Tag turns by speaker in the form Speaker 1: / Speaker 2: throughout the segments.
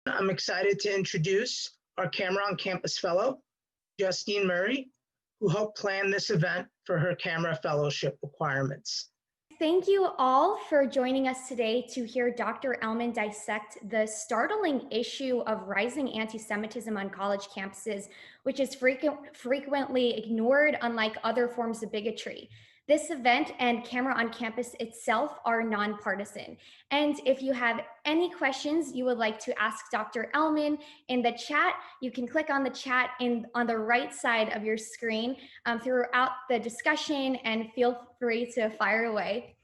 Speaker 1: I'm excited to introduce our CAMERA on Campus Fellow, Justine Murray, who helped plan this event for her CAMERA Fellowship requirements.
Speaker 2: Thank you all for joining us today to hear Dr. Elman dissect the startling issue of rising anti-Semitism on college campuses, which is frequently ignored, unlike other forms of bigotry. This event and CAMERA on Campus itself are nonpartisan. And if you have any questions you would like to ask Dr. Elman in the chat, you can click on the chat on the right side of your screen throughout the discussion, and feel free to fire away.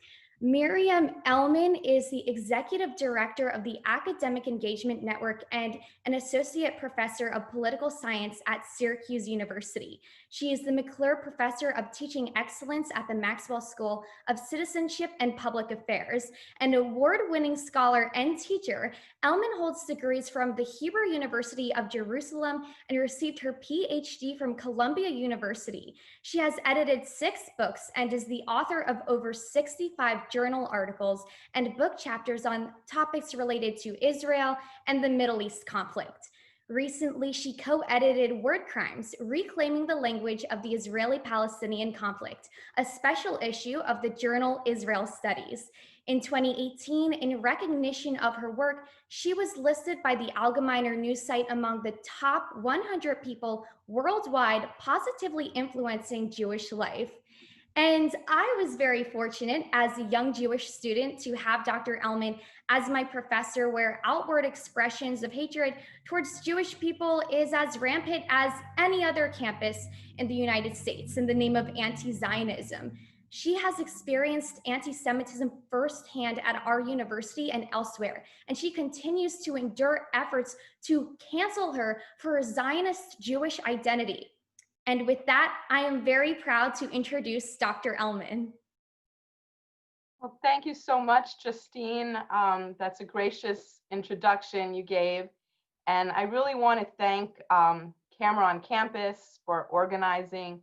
Speaker 2: Miriam Elman is the Executive Director of the Academic Engagement Network and an Associate Professor of Political Science at Syracuse University. She is the McClure Professor of Teaching Excellence at the Maxwell School of Citizenship and Public Affairs. An award-winning scholar and teacher, Elman holds degrees from the Hebrew University of Jerusalem and received her PhD from Columbia University. She has edited 6 books and is the author of over 65 journal articles and book chapters on topics related to Israel and the Middle East conflict. Recently, she co-edited Word Crimes, Reclaiming the Language of the Israeli-Palestinian Conflict, a special issue of the journal Israel Studies. In 2018, in recognition of her work, she was listed by the Allgemeiner news site among the top 100 people worldwide positively influencing Jewish life. And I was very fortunate as a young Jewish student to have Dr. Elman as my professor, where outward expressions of hatred towards Jewish people is as rampant as any other campus in the United States in the name of anti-Zionism. She has experienced anti-Semitism firsthand at our university and elsewhere, and she continues to endure efforts to cancel her for her Zionist Jewish identity. And with that, I am very proud to introduce Dr. Elman.
Speaker 3: Well, thank you so much, Justine. That's a gracious introduction you gave. And I really want to thank CAMERA on Campus for organizing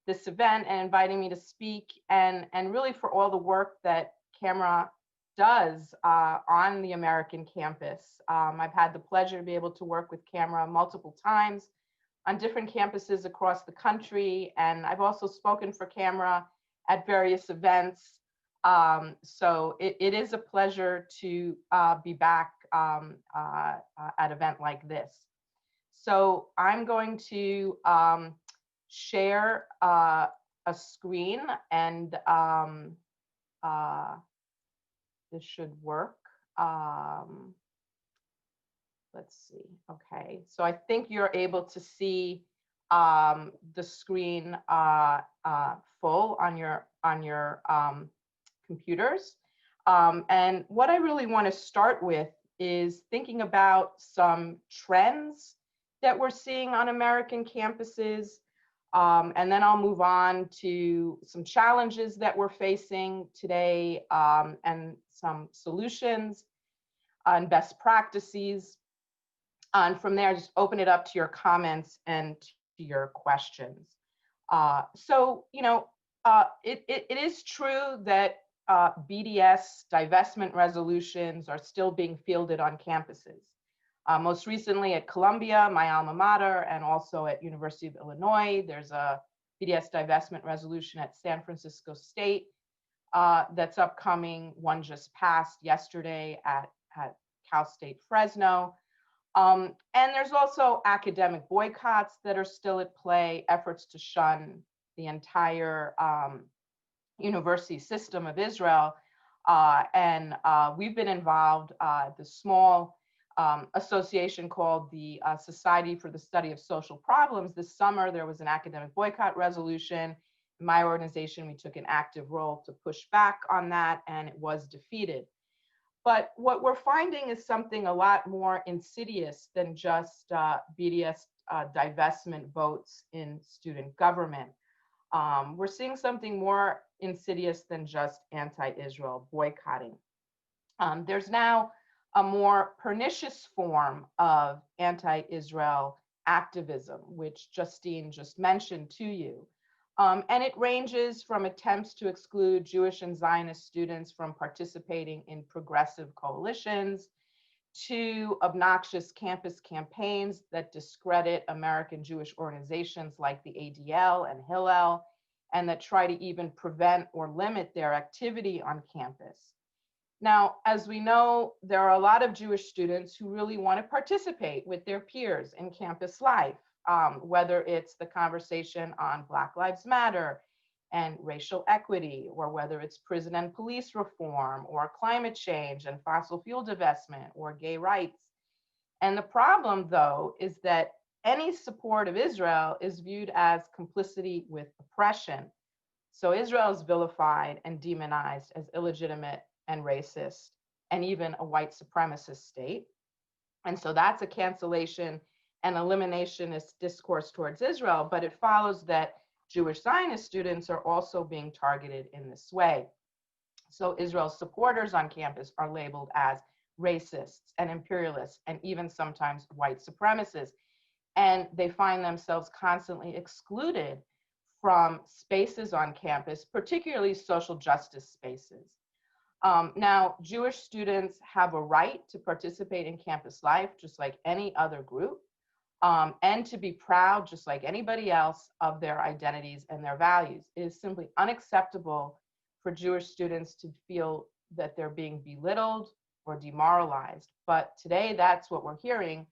Speaker 3: this event and inviting me to speak, and really for all the work that CAMERA does on the American campus. I've had the pleasure to be able to work with CAMERA multiple times on different campuses across the country, and I've also spoken for CAMERA at various events. So it is a pleasure to be back at an event like this. So I'm going to share a screen, and this should work. Let's see. Okay, so I think you're able to see the screen full on your computers. And what I really want to start with is thinking about some trends that we're seeing on American campuses. And then I'll move on to some challenges that we're facing today, and some solutions and best practices. And from there, just open it up to your comments and to your questions. So, you know, it is true that BDS divestment resolutions are still being fielded on campuses. Most recently at Columbia, my alma mater, and also at University of Illinois, there's a BDS divestment resolution at San Francisco State that's upcoming. One just passed yesterday at Cal State Fresno. And there's also academic boycotts that are still at play, efforts to shun the entire university system of Israel. And we've been involved, the small association called the Society for the Study of Social Problems. This summer, there was an academic boycott resolution. In my organization, we took an active role to push back on that, and it was defeated. But what we're finding is something a lot more insidious than just BDS divestment votes in student government. We're seeing something more insidious than just anti-Israel boycotting. There's now a more pernicious form of anti-Israel activism, which Justine just mentioned to you. And it ranges from attempts to exclude Jewish and Zionist students from participating in progressive coalitions, to obnoxious campus campaigns that discredit American Jewish organizations like the ADL and Hillel, and that try to even prevent or limit their activity on campus. Now, as we know, there are a lot of Jewish students who really want to participate with their peers in campus life, whether it's the conversation on Black Lives Matter and racial equity, or whether it's prison and police reform, or climate change and fossil fuel divestment, or gay rights. And the problem, though, is that any support of Israel is viewed as complicity with oppression. So Israel is vilified and demonized as illegitimate and racist, and even a white supremacist state. And so that's a cancellation and eliminationist discourse towards Israel, but it follows that Jewish Zionist students are also being targeted in this way. So Israel's supporters on campus are labeled as racists and imperialists, and even sometimes white supremacists. And they find themselves constantly excluded from spaces on campus, particularly social justice spaces. Now, Jewish students have a right to participate in campus life, just like any other group, and to be proud, just like anybody else, of their identities and their values. It is simply unacceptable for Jewish students to feel that they're being belittled or demoralized. But today, that's what we're hearing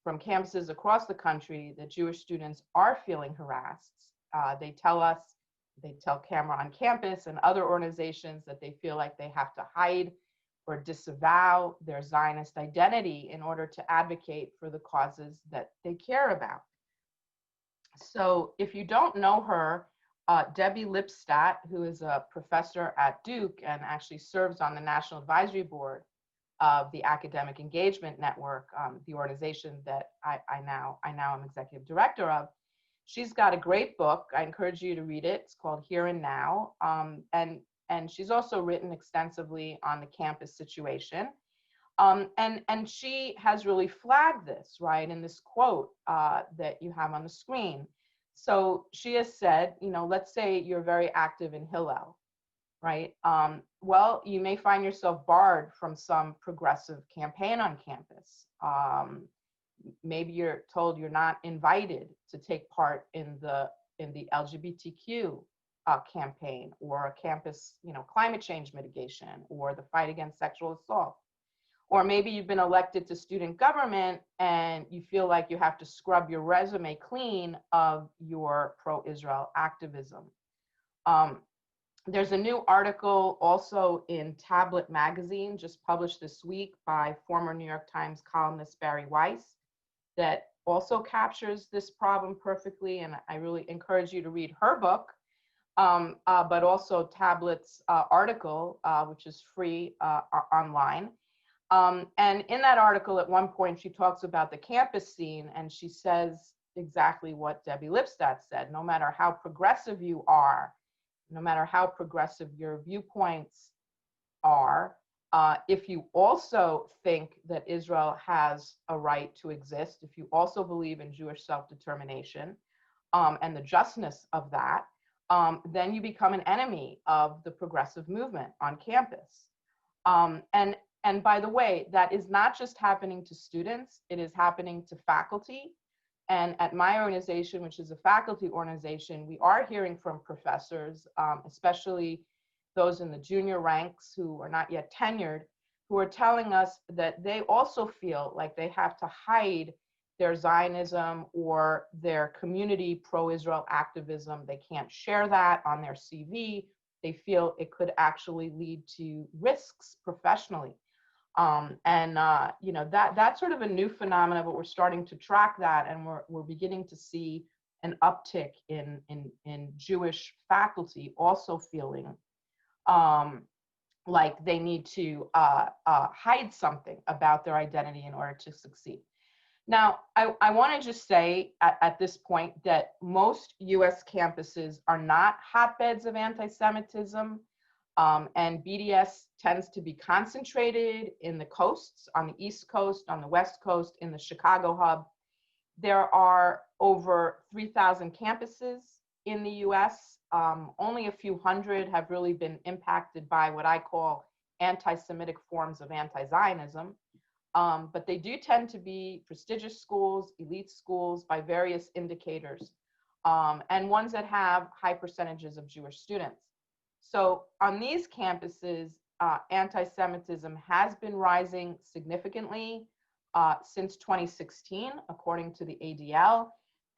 Speaker 3: from campuses across the country, that Jewish students are feeling harassed. They tell CAMERA on Campus and other organizations that they feel like they have to hide or disavow their Zionist identity in order to advocate for the causes that they care about. So if you don't know her, Debbie Lipstadt, who is a professor at Duke and actually serves on the National Advisory Board of the Academic Engagement Network, the organization that I now am executive director of. She's got a great book. I encourage you to read it. It's called Here and Now. And she's also written extensively on the campus situation. And she has really flagged this, right, in this quote that you have on the screen. So she has said, you know, let's say you're very active in Hillel, right? Well, you may find yourself barred from some progressive campaign on campus. Maybe you're told you're not invited to take part in the LGBTQ campaign, or a campus, you know, climate change mitigation, or the fight against sexual assault. Or maybe you've been elected to student government and you feel like you have to scrub your resume clean of your pro-Israel activism. There's a new article also in Tablet magazine, just published this week, by former New York Times columnist Barry Weiss, that also captures this problem perfectly. And I really encourage you to read her book, but also Tablet's article, which is free online. And in that article, at one point, she talks about the campus scene, and she says exactly what Debbie Lipstadt said. No matter how progressive you are, no matter how progressive your viewpoints are, if you also think that Israel has a right to exist, if you also believe in Jewish self-determination and the justness of that, then you become an enemy of the progressive movement on campus. And by the way, that is not just happening to students, it is happening to faculty. And at my organization, which is a faculty organization, we are hearing from professors, especially those in the junior ranks who are not yet tenured, who are telling us that they also feel like they have to hide their Zionism or their community pro-Israel activism. They can't share that on their CV. They feel it could actually lead to risks professionally. You know, that's sort of a new phenomenon, but we're starting to track that, and we're beginning to see an uptick in Jewish faculty also feeling like they need to hide something about their identity in order to succeed. Now, I want to just say at this point that most US campuses are not hotbeds of anti-Semitism, and BDS tends to be concentrated in the coasts, on the East Coast, on the West Coast, in the Chicago hub. There are over 3,000 campuses in the US. Only a few hundred have really been impacted by what I call anti-Semitic forms of anti-Zionism. but they do tend to be prestigious schools, elite schools by various indicators, and ones that have high percentages of Jewish students. So on these campuses, anti-Semitism has been rising significantly since 2016, according to the ADL,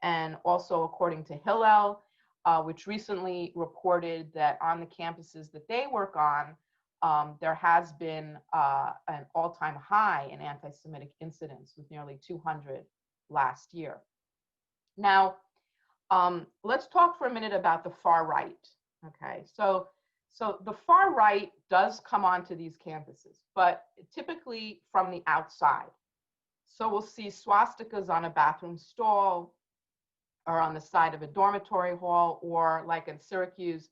Speaker 3: and also according to Hillel, which recently reported that on the campuses that they work on, there has been an all-time high in anti-Semitic incidents with nearly 200 last year. Now, let's talk for a minute about the far right. Okay, so the far right does come onto these campuses, but typically from the outside. So we'll see swastikas on a bathroom stall, or on the side of a dormitory hall, or like in Syracuse,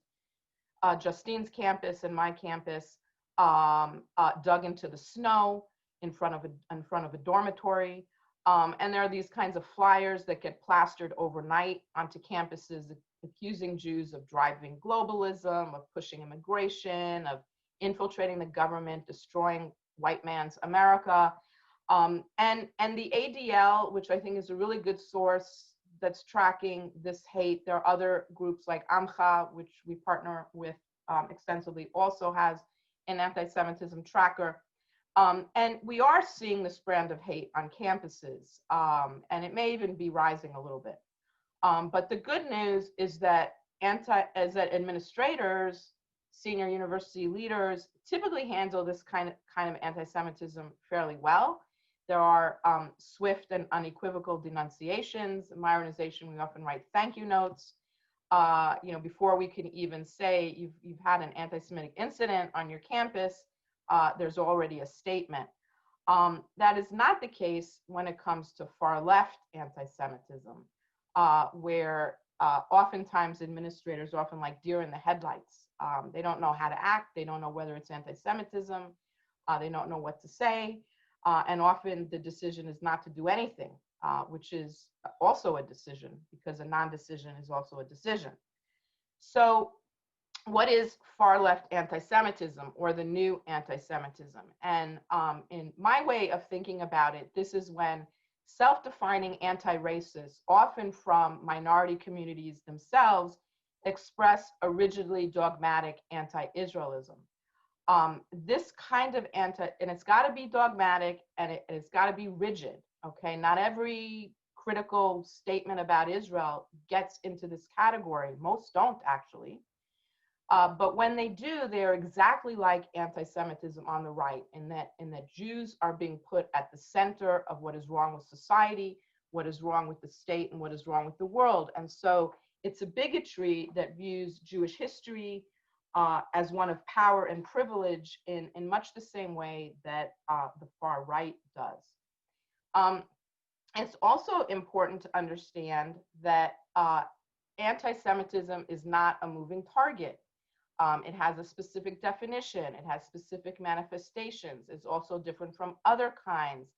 Speaker 3: Justine's campus and my campus, dug into the snow in front of a dormitory. And there are these kinds of flyers that get plastered overnight onto campuses accusing Jews of driving globalism, of pushing immigration, of infiltrating the government, destroying white man's America. And the ADL, which I think is a really good source that's tracking this hate. There are other groups like Amcha, which we partner with extensively, also has an anti-Semitism tracker. And we are seeing this brand of hate on campuses, and it may even be rising a little bit. But the good news is that administrators, senior university leaders typically handle this kind of anti-Semitism fairly well. There are swift and unequivocal denunciations. In my organization, we often write thank you notes. Before we can even say you've had an anti-Semitic incident on your campus, there's already a statement. That is not the case when it comes to far left anti-Semitism, where oftentimes administrators are often like deer in the headlights. They don't know how to act. They don't know whether it's anti-Semitism. They don't know what to say. And often the decision is not to do anything, which is also a decision, because a non-decision is also a decision. So what is far left anti-Semitism, or the new anti-Semitism? And in my way of thinking about it, this is when self-defining anti-racists, often from minority communities themselves, express a rigidly dogmatic anti-Israelism. This kind of and it's got to be dogmatic, and it's got to be rigid, okay? Not every critical statement about Israel gets into this category. Most don't, actually. But when they do, they're exactly like anti-Semitism on the right, in that Jews are being put at the center of what is wrong with society, what is wrong with the state, and what is wrong with the world. And so it's a bigotry that views Jewish history as one of power and privilege in much the same way that the far right does. It's also important to understand that anti-Semitism is not a moving target. It has a specific definition. It has specific manifestations. It's also different from other kinds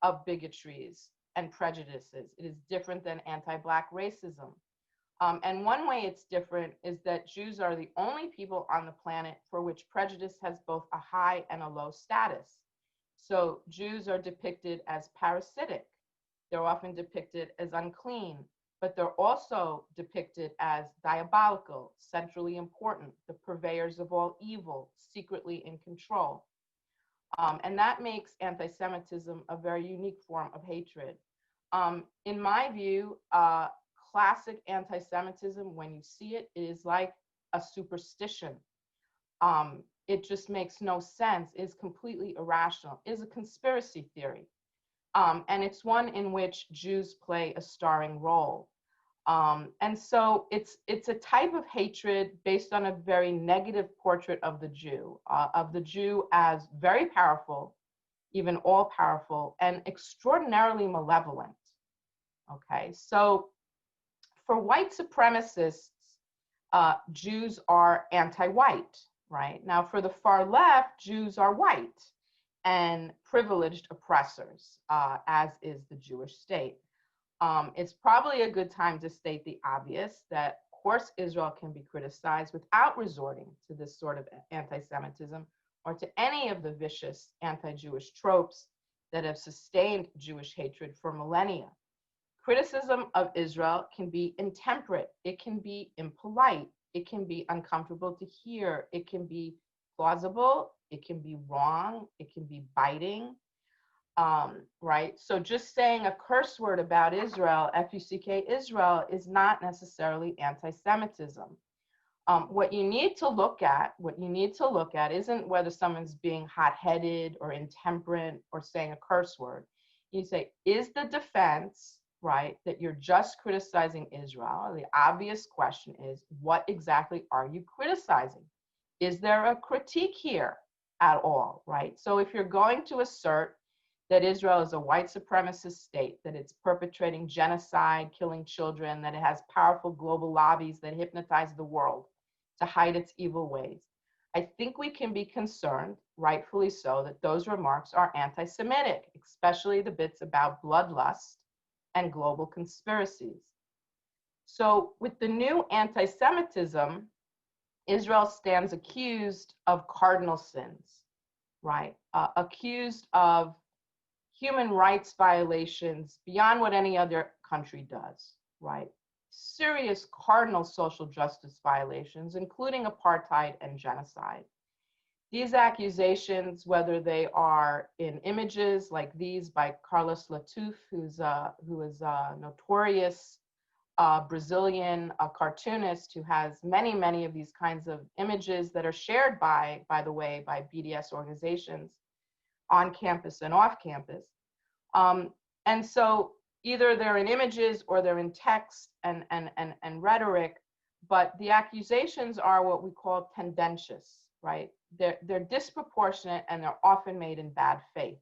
Speaker 3: of bigotries and prejudices. It is different than anti-Black racism. And one way it's different is that Jews are the only people on the planet for which prejudice has both a high and a low status. So Jews are depicted as parasitic. They're often depicted as unclean, but they're also depicted as diabolical, centrally important, the purveyors of all evil, secretly in control. And that makes anti-Semitism a very unique form of hatred. In my view, classic anti-Semitism, when you see it, it is like a superstition. It just makes no sense, is completely irrational, is a conspiracy theory. And it's one in which Jews play a starring role. And so it's a type of hatred based on a very negative portrait of the Jew as very powerful, even all-powerful, and extraordinarily malevolent. Okay, so for white supremacists, Jews are anti-white, right? Now, for the far left, Jews are white and privileged oppressors, as is the Jewish state. It's probably a good time to state the obvious, that of course Israel can be criticized without resorting to this sort of anti-Semitism or to any of the vicious anti-Jewish tropes that have sustained Jewish hatred for millennia. Criticism of Israel can be intemperate, it can be impolite, it can be uncomfortable to hear, it can be plausible, it can be wrong, it can be biting, right? So just saying a curse word about Israel, F-U-C-K Israel, is not necessarily anti-Semitism. What you need to look at isn't whether someone's being hot-headed or intemperate or saying a curse word. You say, is the defense, right, that you're just criticizing Israel? The obvious question is, what exactly are you criticizing? Is there a critique here at all, right? So if you're going to assert that Israel is a white supremacist state, that it's perpetrating genocide, killing children, that it has powerful global lobbies that hypnotize the world to hide its evil ways, I think we can be concerned, rightfully so, that those remarks are anti-Semitic, especially the bits about bloodlust and global conspiracies. So with the new anti-Semitism, Israel stands accused of cardinal sins, right? Accused of human rights violations beyond what any other country does, right? Serious cardinal social justice violations, including apartheid and genocide. These accusations, whether they are in images like these by Carlos Latouf, who is a notorious Brazilian cartoonist who has many of these kinds of images that are shared by the way, by BDS organizations on campus and off campus. And so either they're in images or they're in text and rhetoric, but the accusations are what we call tendentious, right? They're disproportionate and they're often made in bad faith.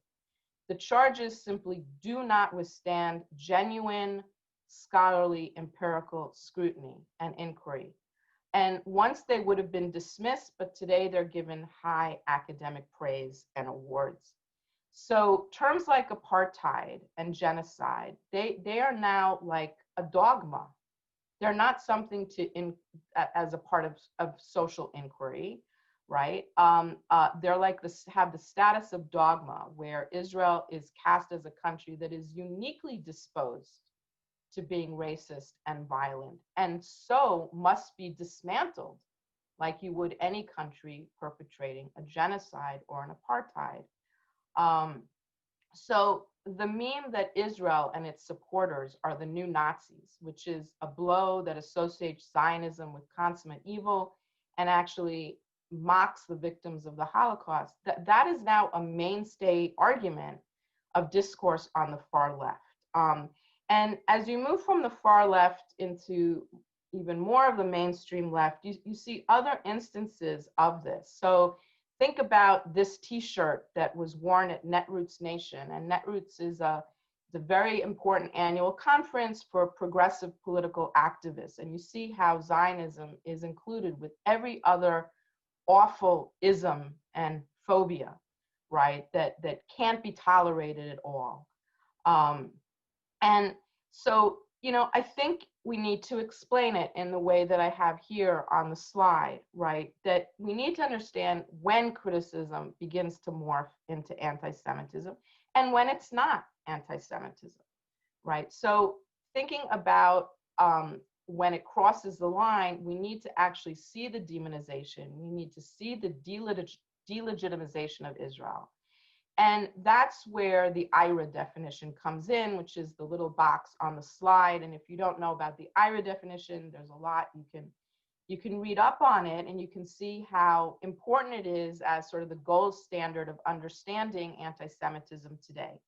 Speaker 3: The charges simply do not withstand genuine, scholarly, empirical scrutiny and inquiry. And once they would have been dismissed, but today they're given high academic praise and awards. So terms like apartheid and genocide, they are now like a dogma. They're not something as a part of social inquiry, right? They're like have the status of dogma, where Israel is cast as a country that is uniquely disposed to being racist and violent, and so must be dismantled like you would any country perpetrating a genocide or an apartheid. So the meme that Israel and its supporters are the new Nazis, which is a blow that associates Zionism with consummate evil and actually mocks the victims of the Holocaust, that is now a mainstay argument of discourse on the far left. And as you move from the far left into even more of the mainstream left, you see other instances of this. So think about this T-shirt that was worn at Netroots Nation. And Netroots is a very important annual conference for progressive political activists. And you see how Zionism is included with every other awful ism and phobia, right, that can't be tolerated at all. And so, you know, I think we need to explain it in the way that I have here on the slide, right? That we need to understand when criticism begins to morph into anti-Semitism and when it's not anti-Semitism, right? So thinking about when it crosses the line, we need to actually see the demonization. We need to see the delegitimization of Israel. And that's where the IRA definition comes in, which is the little box on the slide. And if you don't know about the IRA definition, there's a lot you can read up on it, and you can see how important it is as sort of the gold standard of understanding anti-Semitism today.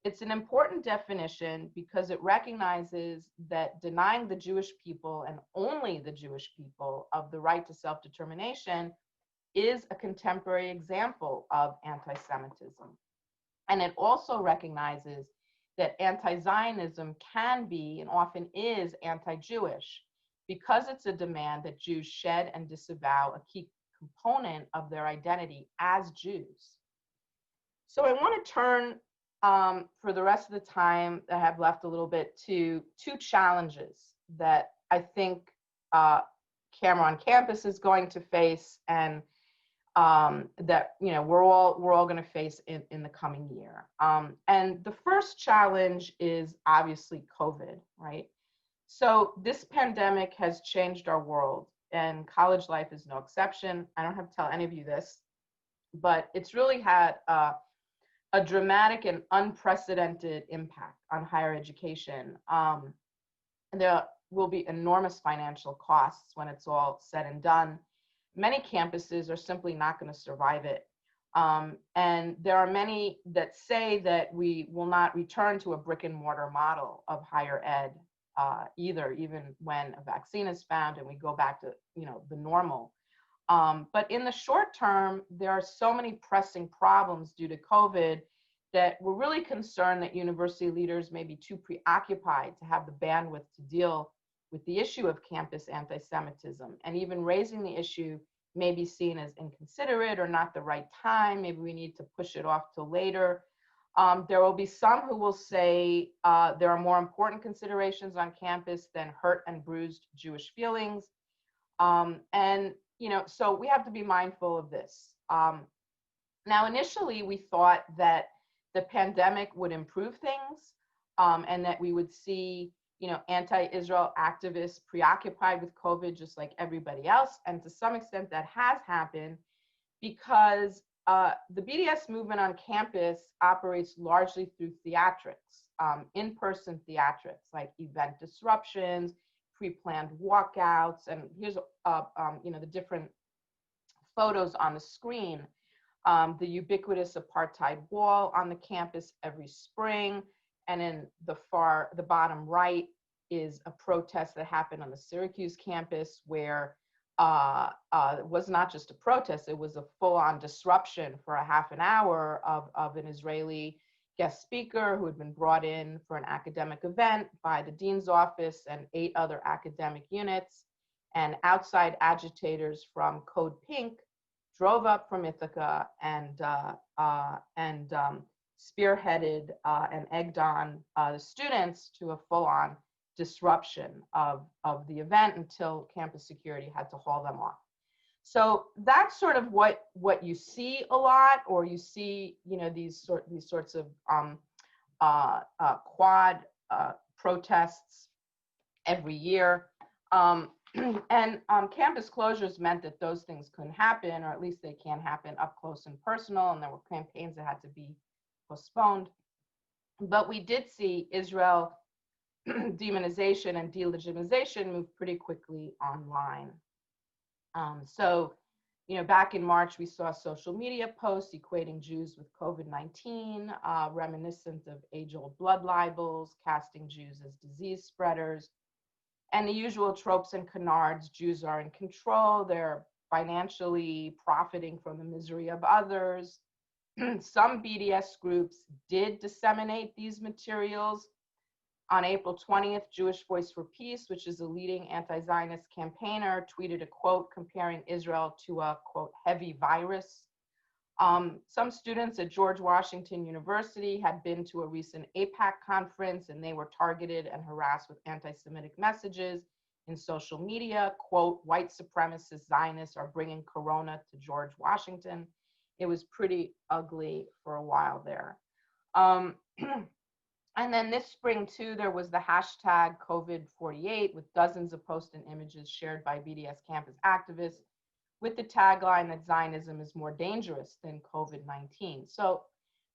Speaker 3: It's an important definition because it recognizes that denying the Jewish people, and only the Jewish people, of the right to self-determination is a contemporary example of anti-Semitism. And it also recognizes that anti-Zionism can be, and often is, anti-Jewish, because it's a demand that Jews shed and disavow a key component of their identity as Jews. So I want to turn, for the rest of the time that I have left a little bit, to two challenges that I think CAMERA on Campus is going to face, and that we're all going to face in the coming year. And the first challenge is obviously COVID, right? So this pandemic has changed our world, and college life is no exception. I don't have to tell any of you this, but it's really had a dramatic and unprecedented impact on higher education. And there will be enormous financial costs when it's all said and done. Many campuses are simply not going to survive it. And there are many that say that we will not return to a brick and mortar model of higher ed either, even when a vaccine is found and we go back to the normal. But in the short term, there are so many pressing problems due to COVID that we're really concerned that university leaders may be too preoccupied to have the bandwidth to deal with the issue of campus anti-Semitism. And even raising the issue may be seen as inconsiderate or not the right time. Maybe we need to push it off till later. There will be some who will say there are more important considerations on campus than hurt and bruised Jewish feelings. So we have to be mindful of this. Now, initially, we thought that the pandemic would improve things and that we would see, anti-Israel activists preoccupied with COVID just like everybody else. And to some extent that has happened because the BDS movement on campus operates largely through theatrics, in-person theatrics like event disruptions, pre-planned walkouts, and here's the different photos on the screen. The ubiquitous apartheid wall on the campus every spring, and in the bottom right is a protest that happened on the Syracuse campus where it was not just a protest, it was a full-on disruption for a half an hour of an Israeli guest speaker who had been brought in for an academic event by the dean's office and 8 other academic units. And outside agitators from Code Pink drove up from Ithaca and spearheaded and egged on the students to a full-on disruption of the event until campus security had to haul them off. So that's sort of what you see a lot, or you see, these sorts of quad protests every year. And campus closures meant that those things couldn't happen, or at least they can't happen up close and personal, and there were campaigns that had to be postponed. But we did see Israel demonization and delegitimization move pretty quickly online. So, back in March, we saw social media posts equating Jews with COVID-19, reminiscent of age-old blood libels, casting Jews as disease spreaders, and the usual tropes and canards. Jews are in control, they're financially profiting from the misery of others. Some BDS groups did disseminate these materials. On April 20th, Jewish Voice for Peace, which is a leading anti-Zionist campaigner, tweeted a quote comparing Israel to a, quote, heavy virus. Some students at George Washington University had been to a recent APAC conference, and they were targeted and harassed with anti-Semitic messages in social media. Quote, white supremacist Zionists are bringing corona to George Washington. It was pretty ugly for a while there. And then this spring too, there was the hashtag COVID-48 with dozens of posts and images shared by BDS campus activists with the tagline that Zionism is more dangerous than COVID-19. So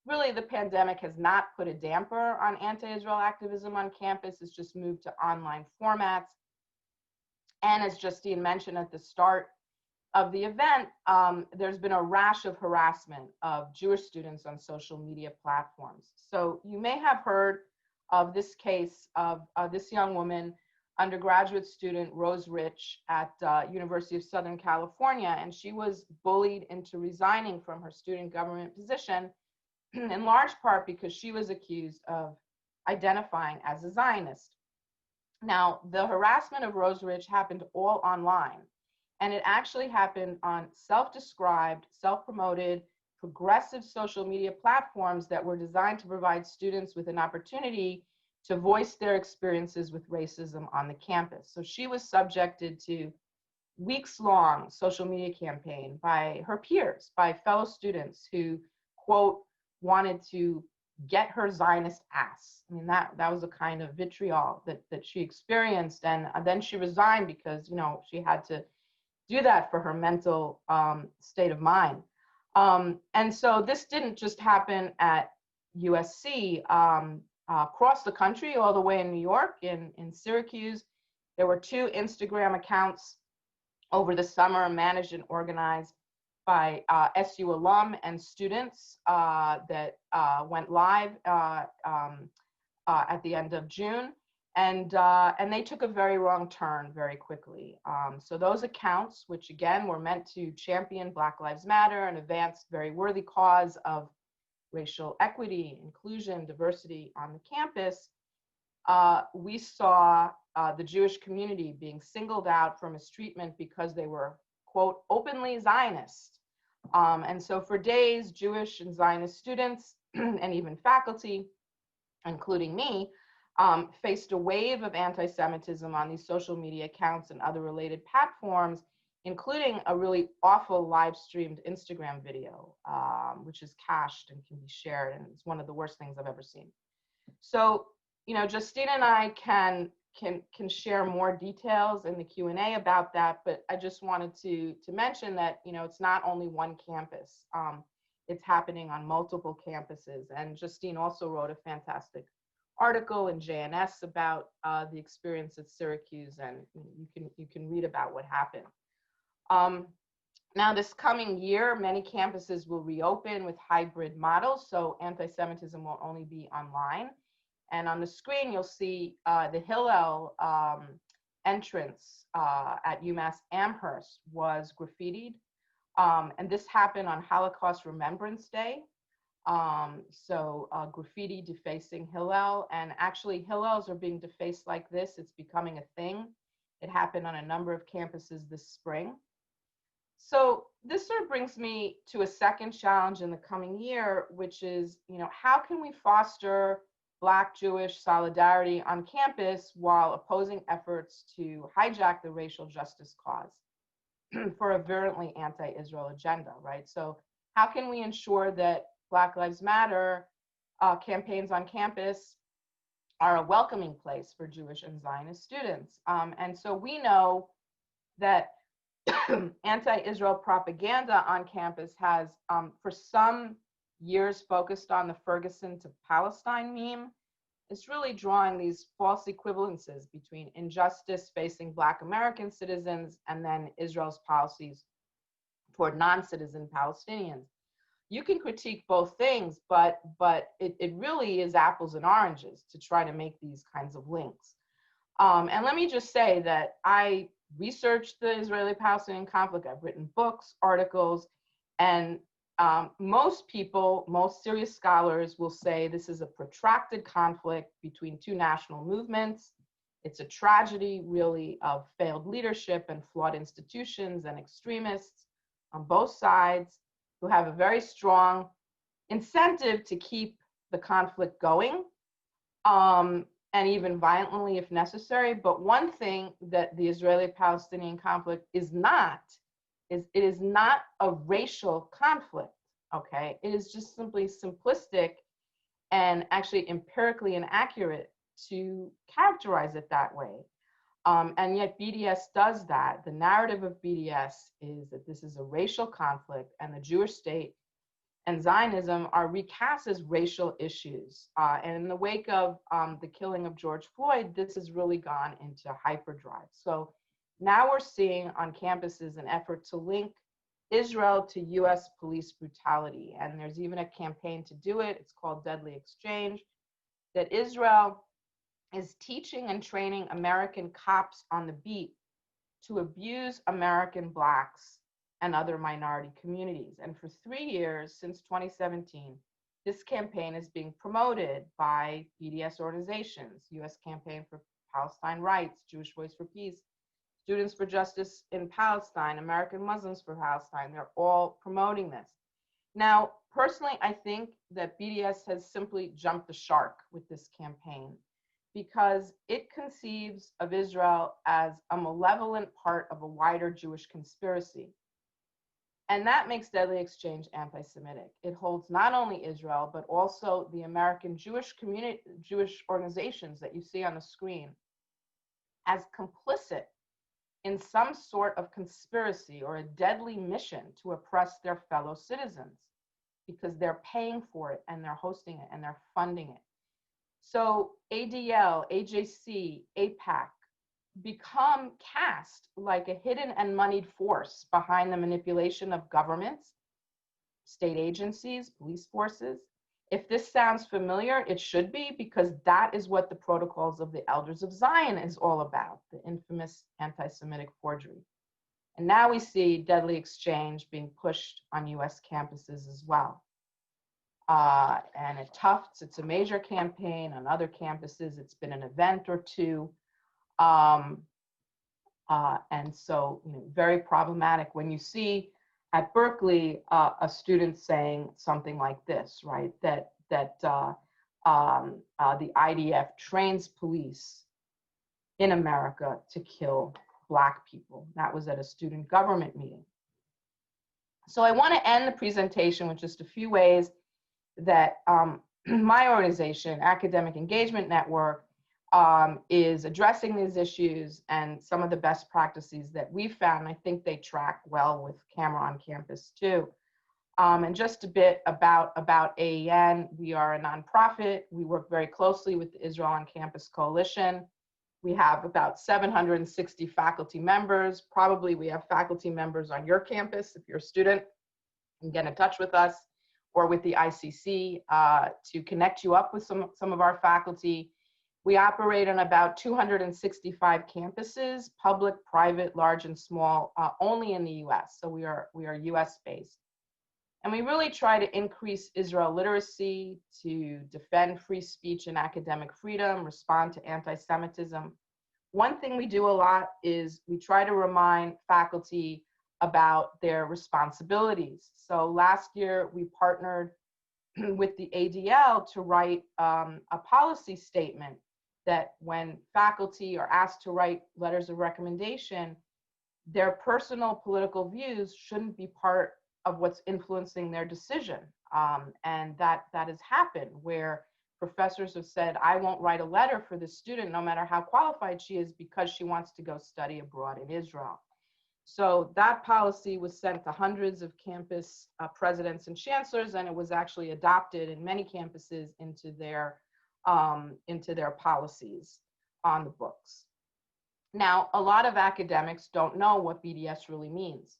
Speaker 3: really the pandemic has not put a damper on anti-Israel activism on campus. It's just moved to online formats. And as Justine mentioned at the start of the event, there's been a rash of harassment of Jewish students on social media platforms. So you may have heard of this case of this young woman, undergraduate student Rose Rich at University of Southern California, and she was bullied into resigning from her student government position, in large part because she was accused of identifying as a Zionist. Now, the harassment of Rose Rich happened all online. And it actually happened on self-described, self-promoted, progressive social media platforms that were designed to provide students with an opportunity to voice their experiences with racism on the campus. So she was subjected to, weeks-long social media campaign by her peers, by fellow students who, quote, wanted to get her Zionist ass. I mean, that was a kind of vitriol that she experienced. And then she resigned because, you know, she had to do that for her mental state of mind. And so this didn't just happen at USC. Across the country, all the way in New York, in Syracuse, there were 2 Instagram accounts over the summer managed and organized by SU alum and students that went live at the end of June. And they took a very wrong turn very quickly. So those accounts, which again were meant to champion Black Lives Matter and advance very worthy cause of racial equity, inclusion, diversity on the campus, we saw the Jewish community being singled out for mistreatment because they were, quote, openly Zionist. And so for days, Jewish and Zionist students and even faculty, including me, faced a wave of anti-Semitism on these social media accounts and other related platforms, including a really awful live-streamed Instagram video, which is cached and can be shared, and it's one of the worst things I've ever seen. So, you know, Justine and I can share more details in the Q&A about that, but I just wanted to mention that, you know, it's not only one campus. It's happening on multiple campuses, and Justine also wrote a fantastic article in JNS about the experience at Syracuse, and you can read about what happened. Now, this coming year, many campuses will reopen with hybrid models, so anti-Semitism will only be online. And on the screen, you'll see the Hillel entrance at UMass Amherst was graffitied. And this happened on Holocaust Remembrance Day. So graffiti defacing Hillel, and actually Hillels are being defaced like this. It's becoming a thing. It happened on a number of campuses this spring. So this sort of brings me to a second challenge in the coming year, which is, you know, how can we foster Black Jewish solidarity on campus while opposing efforts to hijack the racial justice cause for a virulently anti-Israel agenda, right? So how can we ensure that Black Lives Matter campaigns on campus are a welcoming place for Jewish and Zionist students? And so we know that anti-Israel propaganda on campus has, for some years, focused on the Ferguson to Palestine meme. It's really drawing these false equivalences between injustice facing Black American citizens and then Israel's policies toward non-citizen Palestinians. You can critique both things, but it really is apples and oranges to try to make these kinds of links. And let me just say that I researched the Israeli-Palestinian conflict. I've written books, articles, and most people, most serious scholars will say this is a protracted conflict between 2 national movements. It's a tragedy, really, of failed leadership and flawed institutions and extremists on both sides who have a very strong incentive to keep the conflict going, and even violently if necessary. But one thing that the Israeli-Palestinian conflict is not, it is not a racial conflict, okay? It is just simply simplistic and actually empirically inaccurate to characterize it that way. And yet BDS does that. The narrative of BDS is that this is a racial conflict, and the Jewish state and Zionism are recast as racial issues. And in the wake of the killing of George Floyd, this has really gone into hyperdrive. So now we're seeing on campuses an effort to link Israel to US police brutality. And there's even a campaign to do it. It's called Deadly Exchange, that Israel is teaching and training American cops on the beat to abuse American Blacks and other minority communities. And for 3 years, since 2017, this campaign is being promoted by BDS organizations, US Campaign for Palestine Rights, Jewish Voice for Peace, Students for Justice in Palestine, American Muslims for Palestine. They're all promoting this. Now, personally, I think that BDS has simply jumped the shark with this campaign. because it conceives of Israel as a malevolent part of a wider Jewish conspiracy. And that makes Deadly Exchange anti-Semitic. It holds not only Israel, but also the American Jewish community, Jewish organizations that you see on the screen as complicit in some sort of conspiracy or a deadly mission to oppress their fellow citizens, because they're paying for it and they're hosting it and they're funding it. So ADL, AJC, APAC become cast like a hidden and moneyed force behind the manipulation of governments, state agencies, police forces. If this sounds familiar, it should be, because that is what the Protocols of the Elders of Zion is all about, the infamous anti-Semitic forgery. And now we see Deadly Exchange being pushed on US campuses as well. And at Tufts, it's a major campaign. On other campuses, it's been an event or two. And so, very problematic when you see at Berkeley a student saying something like this, right? That the IDF trains police in America to kill Black people. That was at a student government meeting. So I want to end the presentation with just a few ways that my organization, Academic Engagement Network, is addressing these issues and some of the best practices that we've found. I think they track well with CAMERA on Campus too. And just a bit about AEN. We are a nonprofit. We work very closely with the Israel on Campus Coalition. We have about 760 faculty members. Probably we have faculty members on your campus. If you're a student, you can get in touch with us or with the ICC to connect you up with some of our faculty. We operate on about 265 campuses, public, private, large, and small, only in the US. So we are US based. And we really try to increase Israel literacy, to defend free speech and academic freedom, respond to anti-Semitism. One thing we do a lot is we try to remind faculty about their responsibilities. So last year we partnered with the ADL to write a policy statement that when faculty are asked to write letters of recommendation, their personal political views shouldn't be part of what's influencing their decision. And that has happened where professors have said, I won't write a letter for this student, no matter how qualified she is, because she wants to go study abroad in Israel. So that policy was sent to hundreds of campus presidents and chancellors, and it was actually adopted in many campuses into their policies on the books. Now, a lot of academics don't know what BDS really means.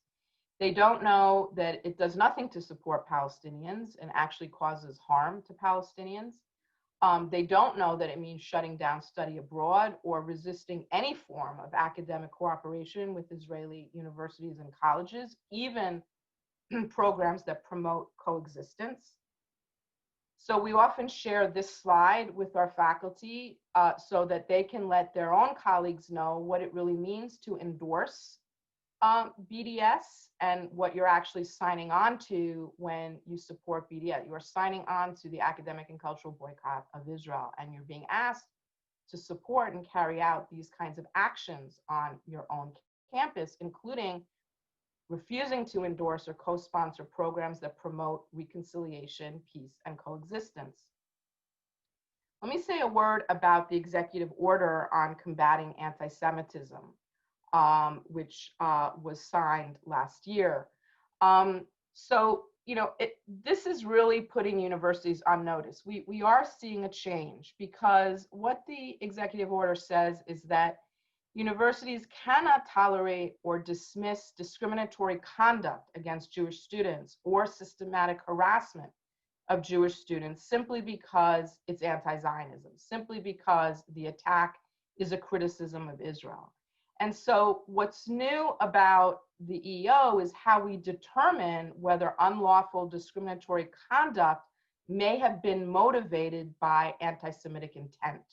Speaker 3: They don't know that it does nothing to support Palestinians and actually causes harm to Palestinians. They don't know that it means shutting down study abroad or resisting any form of academic cooperation with Israeli universities and colleges, even programs that promote coexistence. So we often share this slide with our faculty so that they can let their own colleagues know what it really means to endorse BDS and what you're actually signing on to when you support BDS. You are signing on to the academic and cultural boycott of Israel, and you're being asked to support and carry out these kinds of actions on your own campus, including refusing to endorse or co-sponsor programs that promote reconciliation, peace, and coexistence. Let me say a word about the executive order on combating anti-Semitism, which was signed last year. This is really putting universities on notice. We are seeing a change, because what the executive order says is that universities cannot tolerate or dismiss discriminatory conduct against Jewish students or systematic harassment of Jewish students simply because it's anti-Zionism, simply because the attack is a criticism of Israel. And so what's new about the EO is how we determine whether unlawful discriminatory conduct may have been motivated by anti-Semitic intent.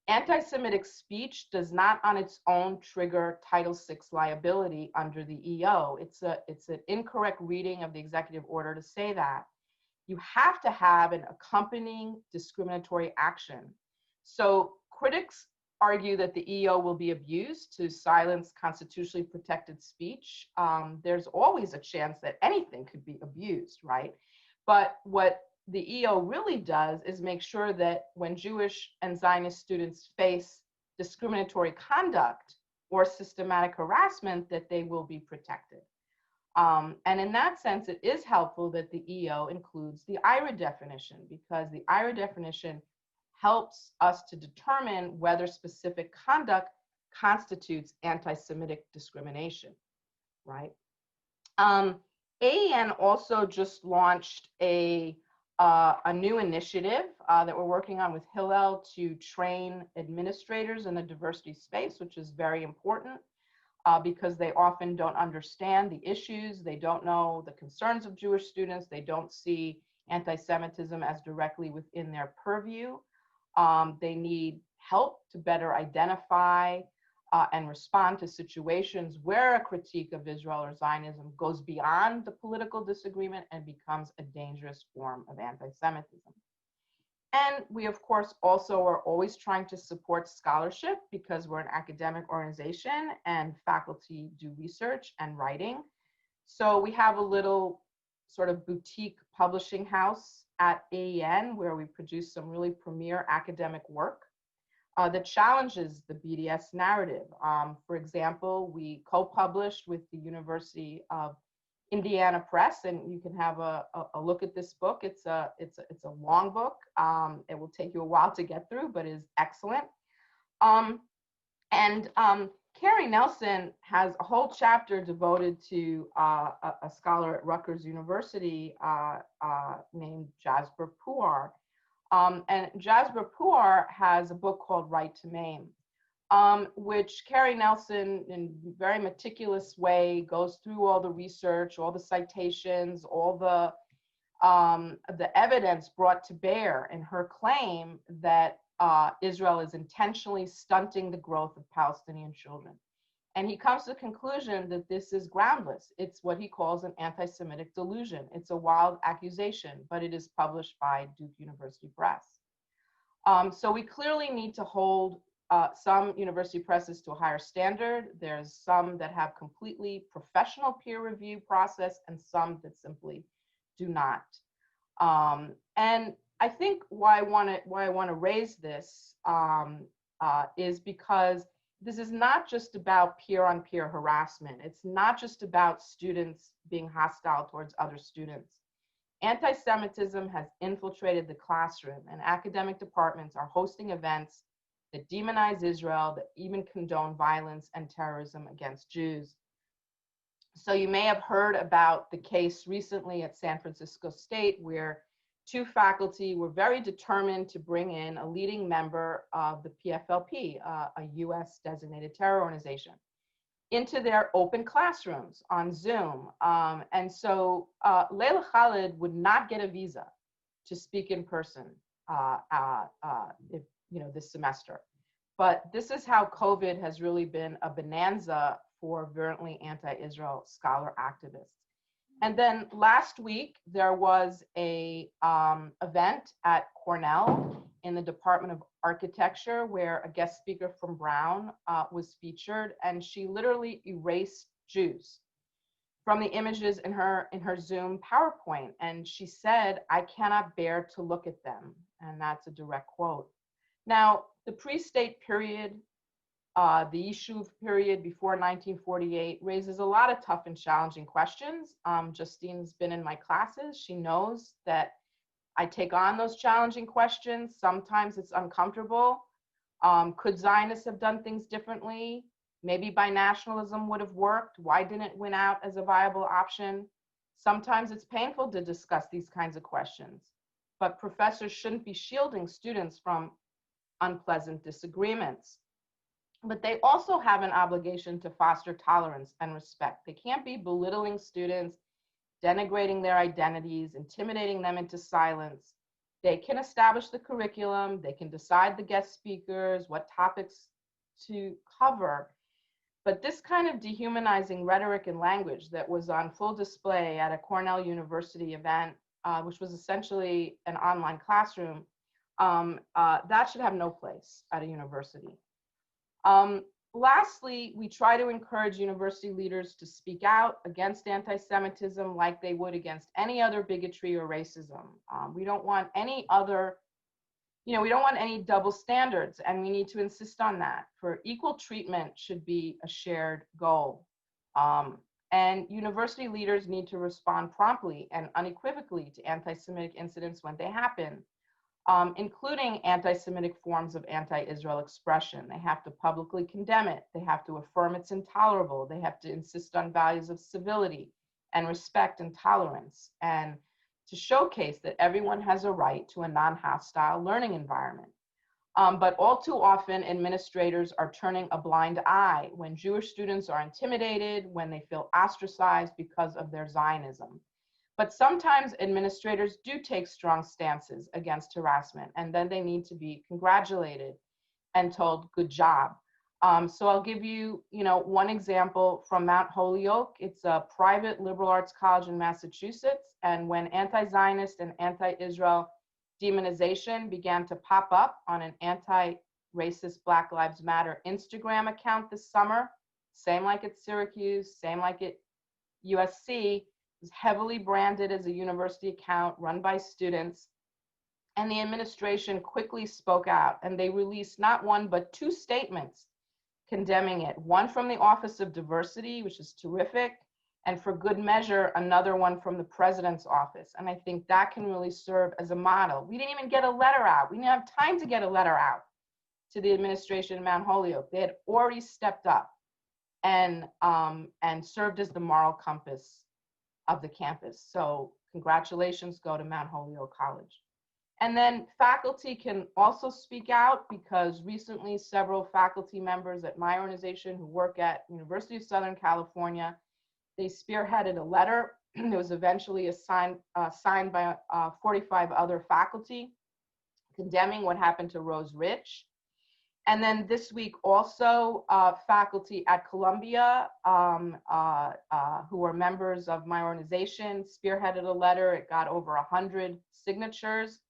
Speaker 3: Anti-Semitic speech does not on its own trigger Title VI liability under the EO. It's an incorrect reading of the executive order to say that. You have to have an accompanying discriminatory action. So critics argue that the EO will be abused to silence constitutionally protected speech. There's always a chance that anything could be abused, right? But what the EO really does is make sure that when Jewish and Zionist students face discriminatory conduct or systematic harassment, that they will be protected. And in that sense, it is helpful that the EO includes the IRA definition, because the IRA definition helps us to determine whether specific conduct constitutes anti-Semitic discrimination, right? AEN also just launched a new initiative that we're working on with Hillel to train administrators in the diversity space, which is very important because they often don't understand the issues, they don't know the concerns of Jewish students, they don't see anti-Semitism as directly within their purview. They need help to better identify and respond to situations where a critique of Israel or Zionism goes beyond the political disagreement and becomes a dangerous form of anti-Semitism. And we, of course, also are always trying to support scholarship because we're an academic organization and faculty do research and writing. So we have a little sort of boutique publishing house at AEN where we produce some really premier academic work that challenges the BDS narrative. For example, we co-published with the University of Indiana Press, and you can have a look at this book. It's a long book. It will take you a while to get through, but is excellent. Carrie Nelson has a whole chapter devoted to a scholar at Rutgers University named Jasbir Puar. And Jasbir Puar has a book called Right to Maim, which Carrie Nelson, in a very meticulous way, goes through all the research, all the citations, all the evidence brought to bear in her claim that Israel is intentionally stunting the growth of Palestinian children. And he comes to the conclusion that this is groundless. It's what he calls an anti-Semitic delusion. It's a wild accusation, but it is published by Duke University Press. So we clearly need to hold some university presses to a higher standard. There's some that have completely professional peer review process and some that simply do not. And I think why I want to raise this is because this is not just about peer-on-peer harassment. It's not just about students being hostile towards other students. Anti-Semitism has infiltrated the classroom, and academic departments are hosting events that demonize Israel, that even condone violence and terrorism against Jews. So you may have heard about the case recently at San Francisco State where two faculty were very determined to bring in a leading member of the PFLP, a US designated terror organization, into their open classrooms on Zoom. And so Leila Khalid would not get a visa to speak in person this semester. But this is how COVID has really been a bonanza for virulently anti-Israel scholar activists. And then last week, there was a event at Cornell in the Department of Architecture where a guest speaker from Brown was featured, and she literally erased Jews from the images in her Zoom PowerPoint. And she said, "I cannot bear to look at them." And that's a direct quote. Now, the pre-state period, the Yishuv period before 1948 raises a lot of tough and challenging questions. Justine's been in my classes. She knows that I take on those challenging questions. Sometimes it's uncomfortable. Could Zionists have done things differently? Maybe binationalism would have worked. Why didn't it win out as a viable option? Sometimes it's painful to discuss these kinds of questions, but professors shouldn't be shielding students from unpleasant disagreements. But they also have an obligation to foster tolerance and respect. They can't be belittling students, denigrating their identities, intimidating them into silence. They can establish the curriculum, they can decide the guest speakers, what topics to cover. But this kind of dehumanizing rhetoric and language that was on full display at a Cornell University event, which was essentially an online classroom, That should have no place at a university. Lastly, we try to encourage university leaders to speak out against anti-Semitism like they would against any other bigotry or racism. We don't want any other, we don't want any double standards, and we need to insist on that. For equal treatment should be a shared goal. And university leaders need to respond promptly and unequivocally to anti-Semitic incidents when they happen, including anti-Semitic forms of anti-Israel expression. They have to publicly condemn it. They have to affirm it's intolerable. They have to insist on values of civility and respect and tolerance, and to showcase that everyone has a right to a non-hostile learning environment. But all too often, administrators are turning a blind eye when Jewish students are intimidated, when they feel ostracized because of their Zionism. But sometimes administrators do take strong stances against harassment, and then they need to be congratulated and told, good job. So I'll give you, one example from Mount Holyoke. It's a private liberal arts college in Massachusetts. And when anti-Zionist and anti-Israel demonization began to pop up on an anti-racist Black Lives Matter Instagram account this summer, same like at Syracuse, same like at USC, it was heavily branded as a university account run by students. And the administration quickly spoke out, and they released not one, but 2 statements condemning it. One from the Office of Diversity, which is terrific, and for good measure, another one from the president's office. And I think that can really serve as a model. We didn't even get a letter out. We didn't have time to get a letter out to the administration in Mount Holyoke. They had already stepped up and served as the moral compass of the campus. So congratulations go to Mount Holyoke College. And then faculty can also speak out, because recently several faculty members at my organization who work at University of Southern California, they spearheaded a letter that was eventually signed by 45 other faculty condemning what happened to Rose Rich. And then this week also faculty at Columbia who are members of my organization spearheaded a letter. It got over 100 signatures,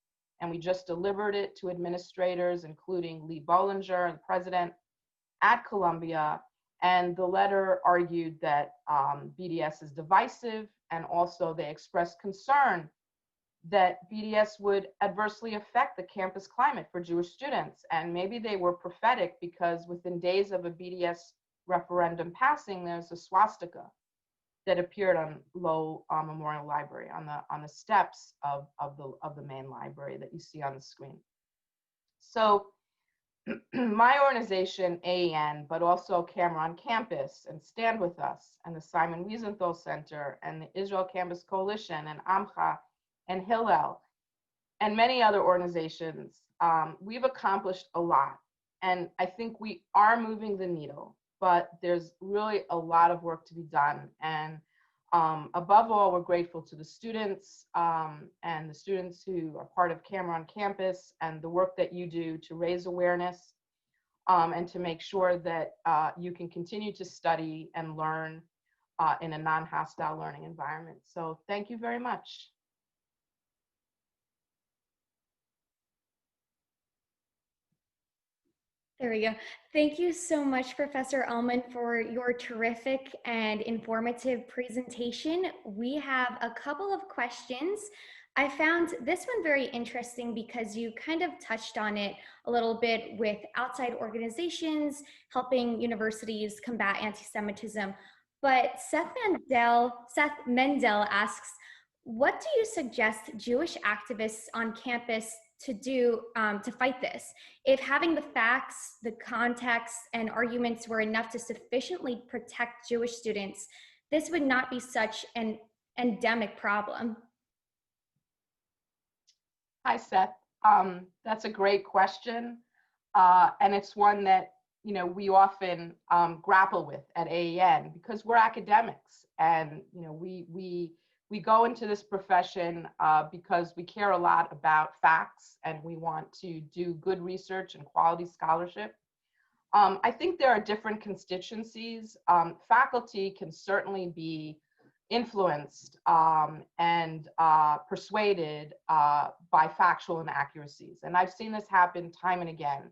Speaker 3: and we just delivered it to administrators, including Lee Bollinger, the president at Columbia. And the letter argued that BDS is divisive, and also they expressed concern that BDS would adversely affect the campus climate for Jewish students. And maybe they were prophetic, because within days of a BDS referendum passing, there's a swastika that appeared on Low Memorial Library, on the steps of the main library that you see on the screen. So my organization, AEN, but also CAMERA on Campus and Stand With Us and the Simon Wiesenthal Center and the Israel Campus Coalition and AMCHA and Hillel and many other organizations, we've accomplished a lot. And I think we are moving the needle, but there's really a lot of work to be done. And above all, we're grateful to the students and the students who are part of CAMERA on Campus and the work that you do to raise awareness and to make sure that you can continue to study and learn in a non-hostile learning environment. So thank you very much.
Speaker 2: There we go. Thank you so much, Professor Elman, for your terrific and informative presentation. We have a couple of questions. I found this one very interesting because you kind of touched on it a little bit with outside organizations helping universities combat anti-Semitism. But Seth Mendel asks, what do you suggest Jewish activists on campus to do to fight this? If having the facts, the context, and arguments were enough to sufficiently protect Jewish students, this would not be such an endemic problem.
Speaker 3: Hi, Seth. That's a great question. And it's one that we often grapple with at AEN, because we're academics, and we go into this profession because we care a lot about facts and we want to do good research and quality scholarship. I think there are different constituencies. Faculty can certainly be influenced and persuaded by factual inaccuracies. And I've seen this happen time and again.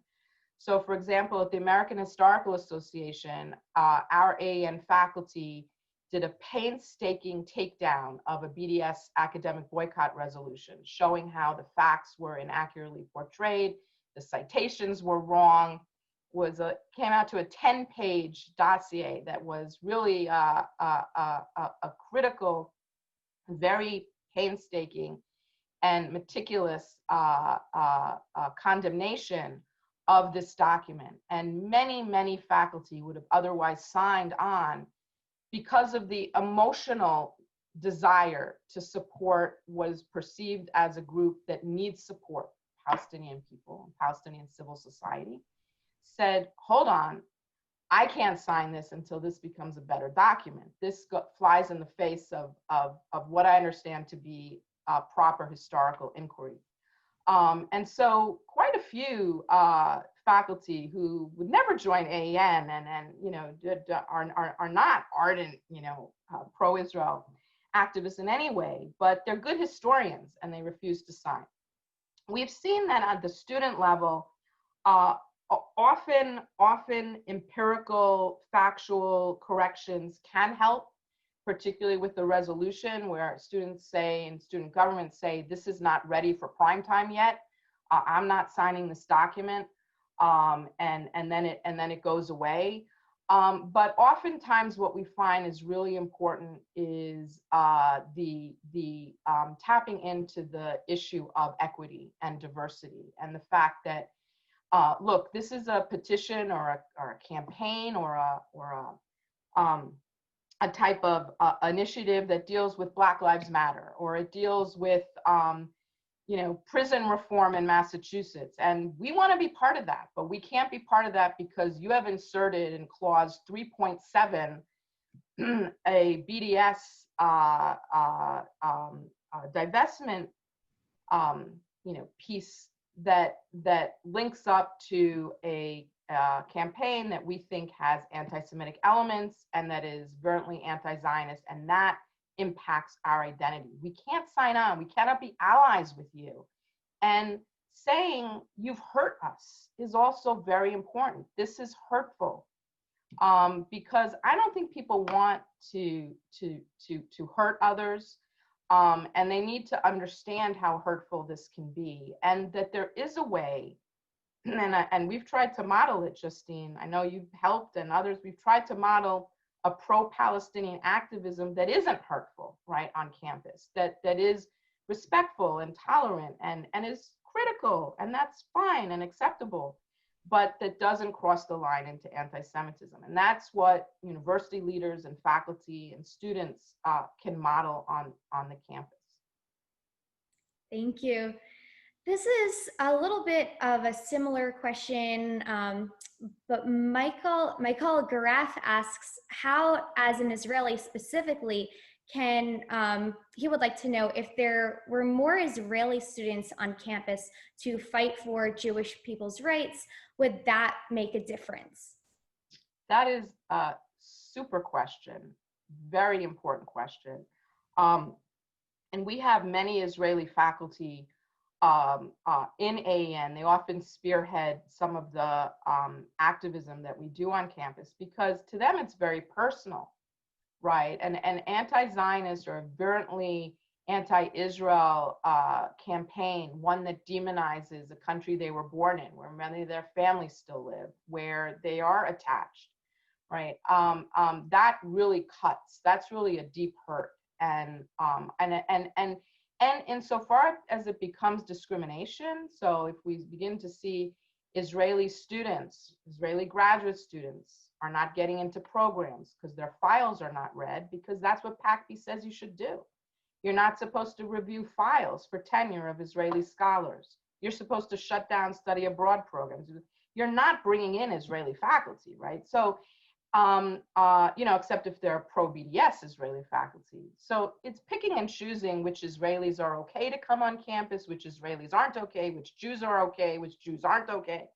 Speaker 3: So for example, at the American Historical Association, our AEN faculty did a painstaking takedown of a BDS academic boycott resolution, showing how the facts were inaccurately portrayed, the citations were wrong, came out to a 10-page dossier that was really a critical, very painstaking and meticulous condemnation of this document. And many, many faculty would have otherwise signed on because of the emotional desire to support what is perceived as a group that needs support, Palestinian people and Palestinian civil society, said, hold on, I can't sign this until this becomes a better document. This flies in the face of what I understand to be proper historical inquiry. And so quite a few faculty who would never join AEN and you know, are not ardent, you know, pro-Israel activists in any way, but they're good historians and they refuse to sign. We've seen that at the student level, often empirical, factual corrections can help, particularly with the resolution where students say and student governments say, this is not ready for prime time yet. I'm not signing this document, and then it goes away. But oftentimes what we find is really important is the tapping into the issue of equity and diversity, and the fact that look, this is a petition or a campaign or a type of initiative that deals with Black Lives Matter, or it deals with you know, prison reform in Massachusetts. And we want to be part of that, but we can't be part of that because you have inserted in clause 3.7 a BDS divestment you know, piece that links up to a campaign that we think has anti-Semitic elements and that is virulently anti-Zionist, and that impacts our identity. We can't sign on, we cannot be allies with you. And saying you've hurt us is also very important. This is hurtful because I don't think people want to hurt others. And they need to understand how hurtful this can be, and that there is a way, and we've tried to model it, Justine. I know you've helped and others, we've tried to model a pro-Palestinian activism that isn't hurtful, right, on campus, that is respectful and tolerant and is critical, and that's fine and acceptable, but that doesn't cross the line into anti-Semitism. And that's what university leaders and faculty and students can model on the campus.
Speaker 2: Thank you. This is a little bit of a similar question, but Michael Garaf asks, how, as an Israeli specifically, he would like to know if there were more Israeli students on campus to fight for Jewish people's rights, would that make a difference?
Speaker 3: That is a super question, very important question. And we have many Israeli faculty in AEN. They often spearhead some of the activism that we do on campus because to them it's very personal, right? And an anti-Zionist or a virulently anti-Israel campaign, one that demonizes the country they were born in, where many of their families still live, where they are attached, right? That really cuts. That's really a deep hurt. And insofar as it becomes discrimination, so if we begin to see Israeli students, Israeli graduate students are not getting into programs because their files are not read, because that's what PACBI says you should do. You're not supposed to review files for tenure of Israeli scholars. You're supposed to shut down study abroad programs. You're not bringing in Israeli faculty, right? So, you know, except if they're pro-BDS Israeli faculty. So it's picking and choosing which Israelis are okay to come on campus, which Israelis aren't okay, which Jews are okay, which Jews aren't okay.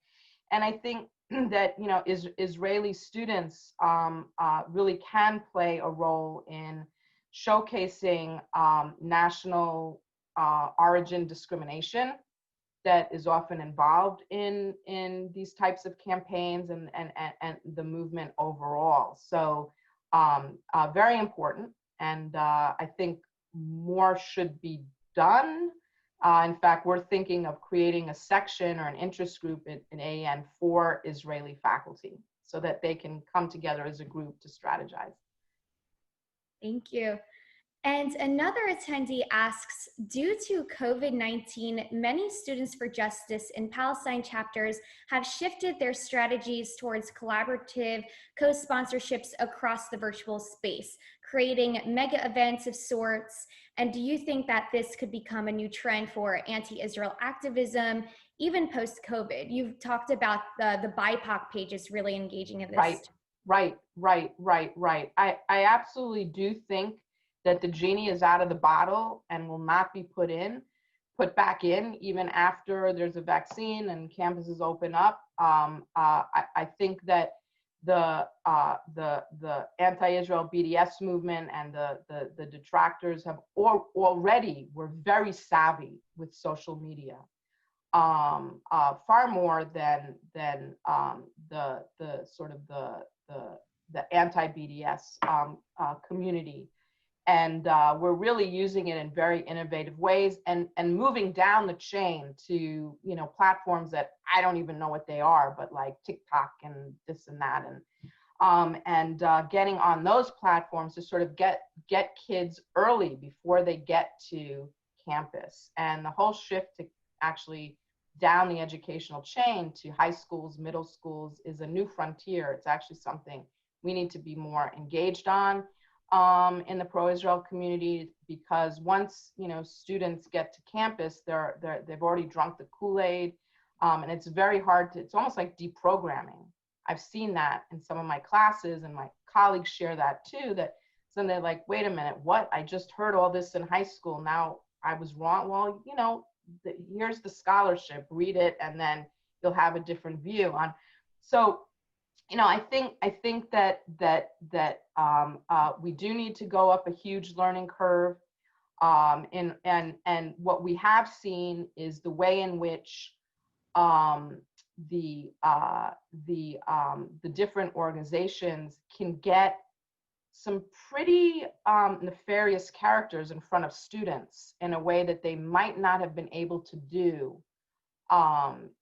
Speaker 3: And I think that, you know, Israeli students really can play a role in showcasing national origin discrimination that is often involved in these types of campaigns and the movement overall. So very important, and I think more should be done. In fact, we're thinking of creating a section or an interest group in AEN for Israeli faculty so that they can come together as a group to strategize.
Speaker 2: Thank you. And another attendee asks, due to COVID-19, many Students for Justice in Palestine chapters have shifted their strategies towards collaborative co-sponsorships across the virtual space, creating mega events of sorts. And do you think that this could become a new trend for anti-Israel activism, even post-COVID? You've talked about the BIPOC pages really engaging in this.
Speaker 3: Right. I absolutely do think that the genie is out of the bottle and will not be put back in, even after there's a vaccine and campuses open up. I think that the anti-Israel BDS movement and the detractors have already were very savvy with social media, far more than the sort of the anti-BDS community. And we're really using it in very innovative ways and moving down the chain to, you know, platforms that I don't even know what they are, but like TikTok and this and that, and getting on those platforms to sort of get kids early before they get to campus. And the whole shift to actually down the educational chain to high schools, middle schools is a new frontier. It's actually something we need to be more engaged on in the pro-Israel community, because once, you know, students get to campus, they've already drunk the Kool-Aid, and it's very hard to, it's almost like deprogramming. I've seen that in some of my classes, and my colleagues share that too, that so they're like, wait a minute, what? I just heard all this in high school, now I was wrong. Well, you know, here's the scholarship, read it, and then you'll have a different view on. So, you know, I think that we do need to go up a huge learning curve, and what we have seen is the way in which the different organizations can get some pretty nefarious characters in front of students in a way that they might not have been able to do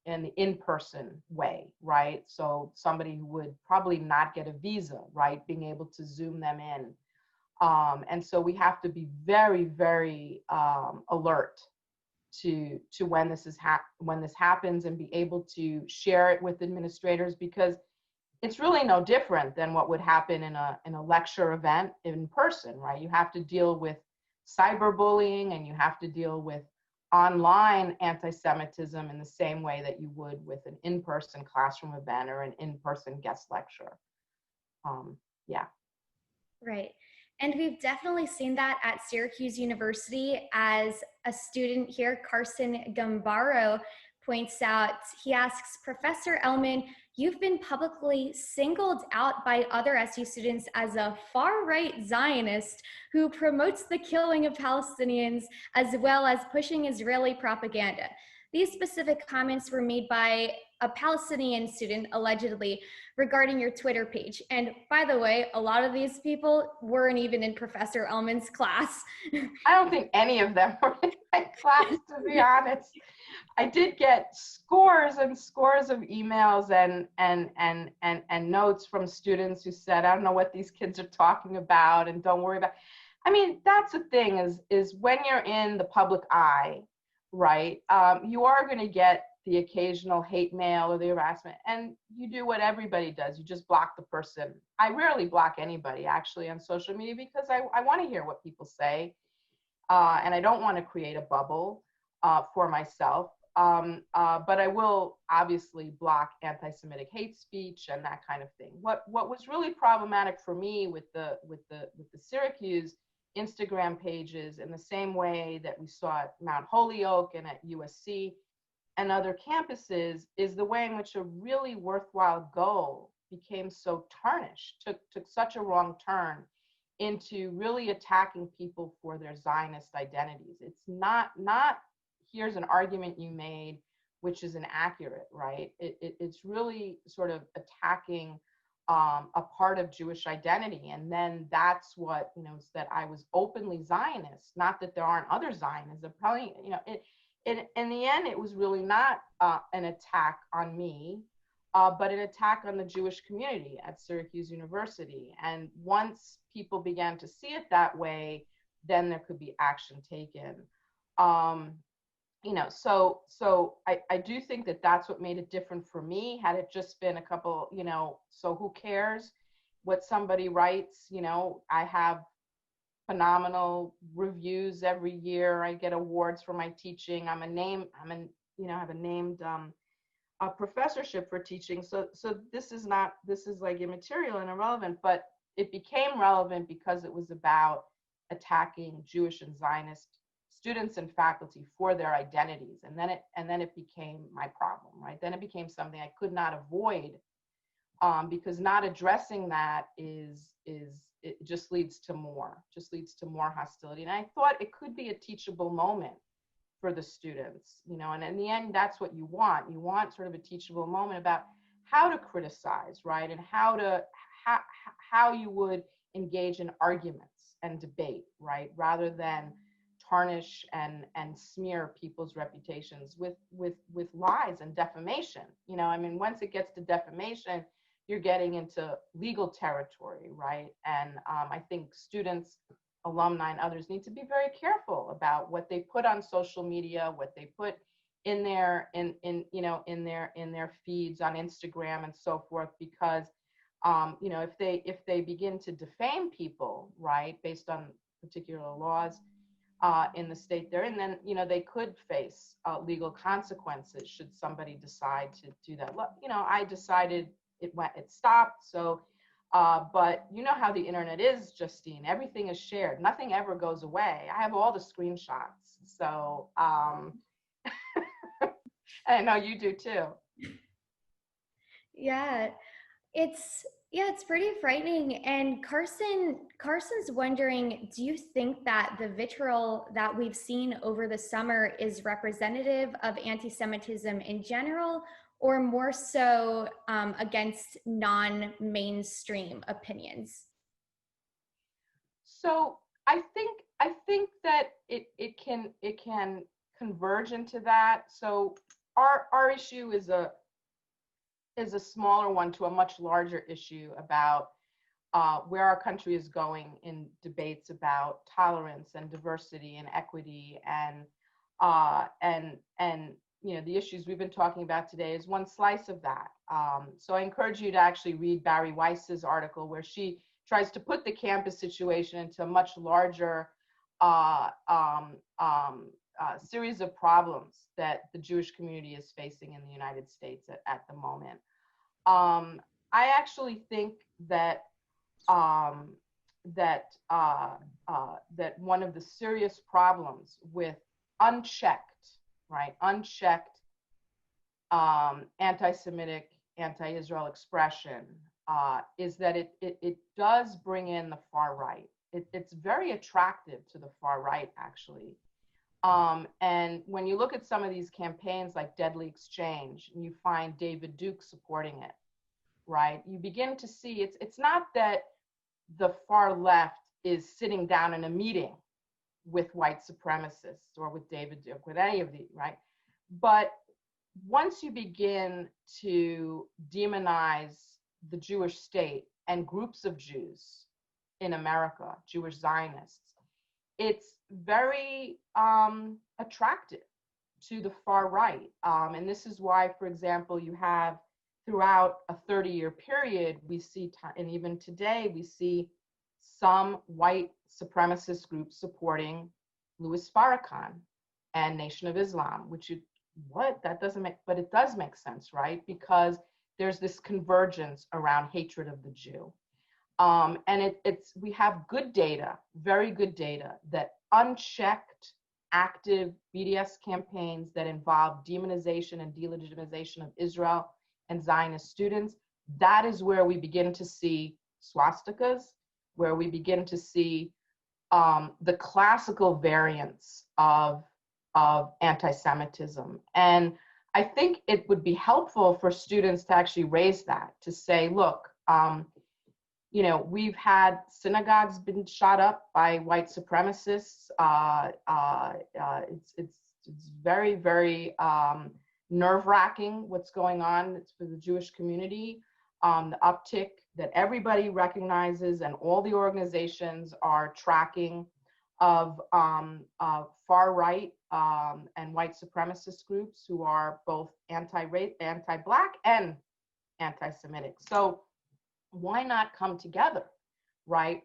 Speaker 3: in the in-person way, right? So somebody who would probably not get a visa, right? Being able to Zoom them in. And so we have to be very, very alert to when this happens, and be able to share it with administrators, because it's really no different than what would happen in a lecture event in person, right? You have to deal with cyberbullying, and you have to deal with online anti-Semitism in the same way that you would with an in-person classroom event or an in-person guest lecture. Yeah.
Speaker 2: Right. And we've definitely seen that at Syracuse University. As a student here, Carson Gambaro, points out, he asks, Professor Elman, you've been publicly singled out by other SU students as a far-right Zionist who promotes the killing of Palestinians as well as pushing Israeli propaganda. These specific comments were made by a Palestinian student, allegedly, regarding your Twitter page. And by the way, a lot of these people weren't even in Professor Elman's class.
Speaker 3: I don't think any of them were in my class, to be honest. I did get scores and scores of emails and notes from students who said, I don't know what these kids are talking about, and don't worry about. I mean, that's the thing is when you're in the public eye, right, you are going to get the occasional hate mail or the harassment, and you do what everybody does. You just block the person. I rarely block anybody, actually, on social media, because I want to hear what people say, and I don't want to create a bubble for myself. But I will obviously block anti-Semitic hate speech and that kind of thing. What was really problematic for me with the Syracuse Instagram pages, in the same way that we saw at Mount Holyoke and at USC and other campuses, is the way in which a really worthwhile goal became so tarnished, took such a wrong turn into really attacking people for their Zionist identities. It's not here's an argument you made, which is inaccurate, right? It's really sort of attacking a part of Jewish identity. And then that's what, you know, is that I was openly Zionist, not that there aren't other Zionists. Probably, you know, in the end, it was really not an attack on me, but an attack on the Jewish community at Syracuse University. And once people began to see it that way, then there could be action taken. You know, so I do think that that's what made it different for me. Had it just been a couple, you know, so who cares what somebody writes? You know, I have phenomenal reviews every year. I get awards for my teaching. I have a named professorship for teaching. So this is like immaterial and irrelevant, but it became relevant because it was about attacking Jewish and Zionist students and faculty for their identities. And then it became my problem, right? Then it became something I could not avoid, because not addressing that it just leads to more hostility. And I thought it could be a teachable moment for the students, you know, and in the end, that's what you want. You want sort of a teachable moment about how to criticize, right? And how you would engage in arguments and debate, right? Rather than tarnish and smear people's reputations with lies and defamation. You know, I mean, once it gets to defamation, you're getting into legal territory, right? And I think students, alumni, and others need to be very careful about what they put on social media, what they put in their feeds on Instagram and so forth, because you know, if they begin to defame people, right, based on particular laws in the state they're in, then, you know, they could face legal consequences should somebody decide to do that. You know, I decided it stopped. So, but you know how the internet is, Justine. Everything is shared. Nothing ever goes away. I have all the screenshots. So, I know you do too.
Speaker 2: Yeah, it's pretty frightening. And Carson's wondering, do you think that the vitriol that we've seen over the summer is representative of anti-Semitism in general, or more so against non-mainstream opinions?
Speaker 3: So I think that it can converge into that. So our issue is a smaller one to a much larger issue about where our country is going in debates about tolerance and diversity and equity, and you know, the issues we've been talking about today is one slice of that. So I encourage you to actually read Barry Weiss's article, where she tries to put the campus situation into a much larger series of problems that the Jewish community is facing in the United States at the moment. I actually think that that one of the serious problems with unchecked anti-Semitic, anti-Israel expression is that it does bring in the far right. It's very attractive to the far right, actually. And when you look at some of these campaigns like Deadly Exchange, and you find David Duke supporting it, right? You begin to see it's not that the far left is sitting down in a meeting with white supremacists or with David Duke, with any of these, right? But once you begin to demonize the Jewish state and groups of Jews in America, Jewish Zionists, it's very attractive to the far right. And this is why, for example, you have throughout a 30-year period, we see, and even today, we see some white supremacist groups supporting Louis Farrakhan and Nation of Islam, that doesn't make, but it does make sense, right? Because there's this convergence around hatred of the Jew. And we have good data, very good data, that unchecked active BDS campaigns that involve demonization and delegitimization of Israel and Zionist students, that is where we begin to see swastikas, where we begin to see the classical variants of anti-Semitism. And I think it would be helpful for students to actually raise that, to say, look, you know, we've had synagogues been shot up by white supremacists. It's very, very nerve-wracking what's going on for the Jewish community. The uptick that everybody recognizes and all the organizations are tracking of far-right and white supremacist groups who are both anti-Black and anti-Semitic. So why not come together, right?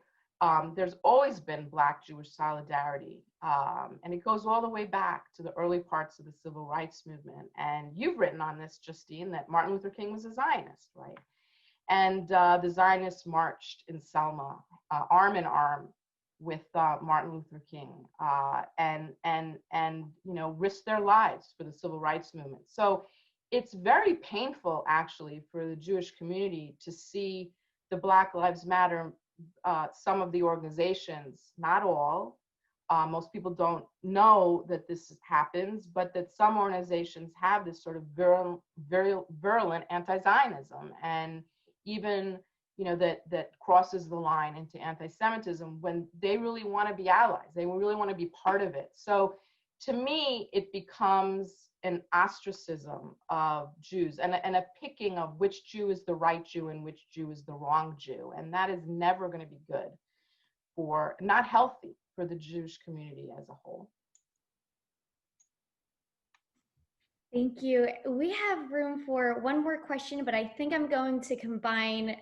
Speaker 3: There's always been Black-Jewish solidarity, and it goes all the way back to the early parts of the civil rights movement. And you've written on this, Justine, that Martin Luther King was a Zionist, right? And the Zionists marched in Selma, arm in arm with Martin Luther King, and you know, risked their lives for the civil rights movement. So it's very painful, actually, for the Jewish community to see the Black Lives Matter, some of the organizations, not all, most people don't know that this happens, but that some organizations have this sort of virulent anti-Zionism, and even, you know, that crosses the line into anti-Semitism when they really want to be allies. They really want to be part of it. So to me, it becomes an ostracism of Jews and a picking of which Jew is the right Jew and which Jew is the wrong Jew. And that is never going to be good for, not healthy for the Jewish community as a whole.
Speaker 2: Thank you. We have room for one more question, but I think I'm going to combine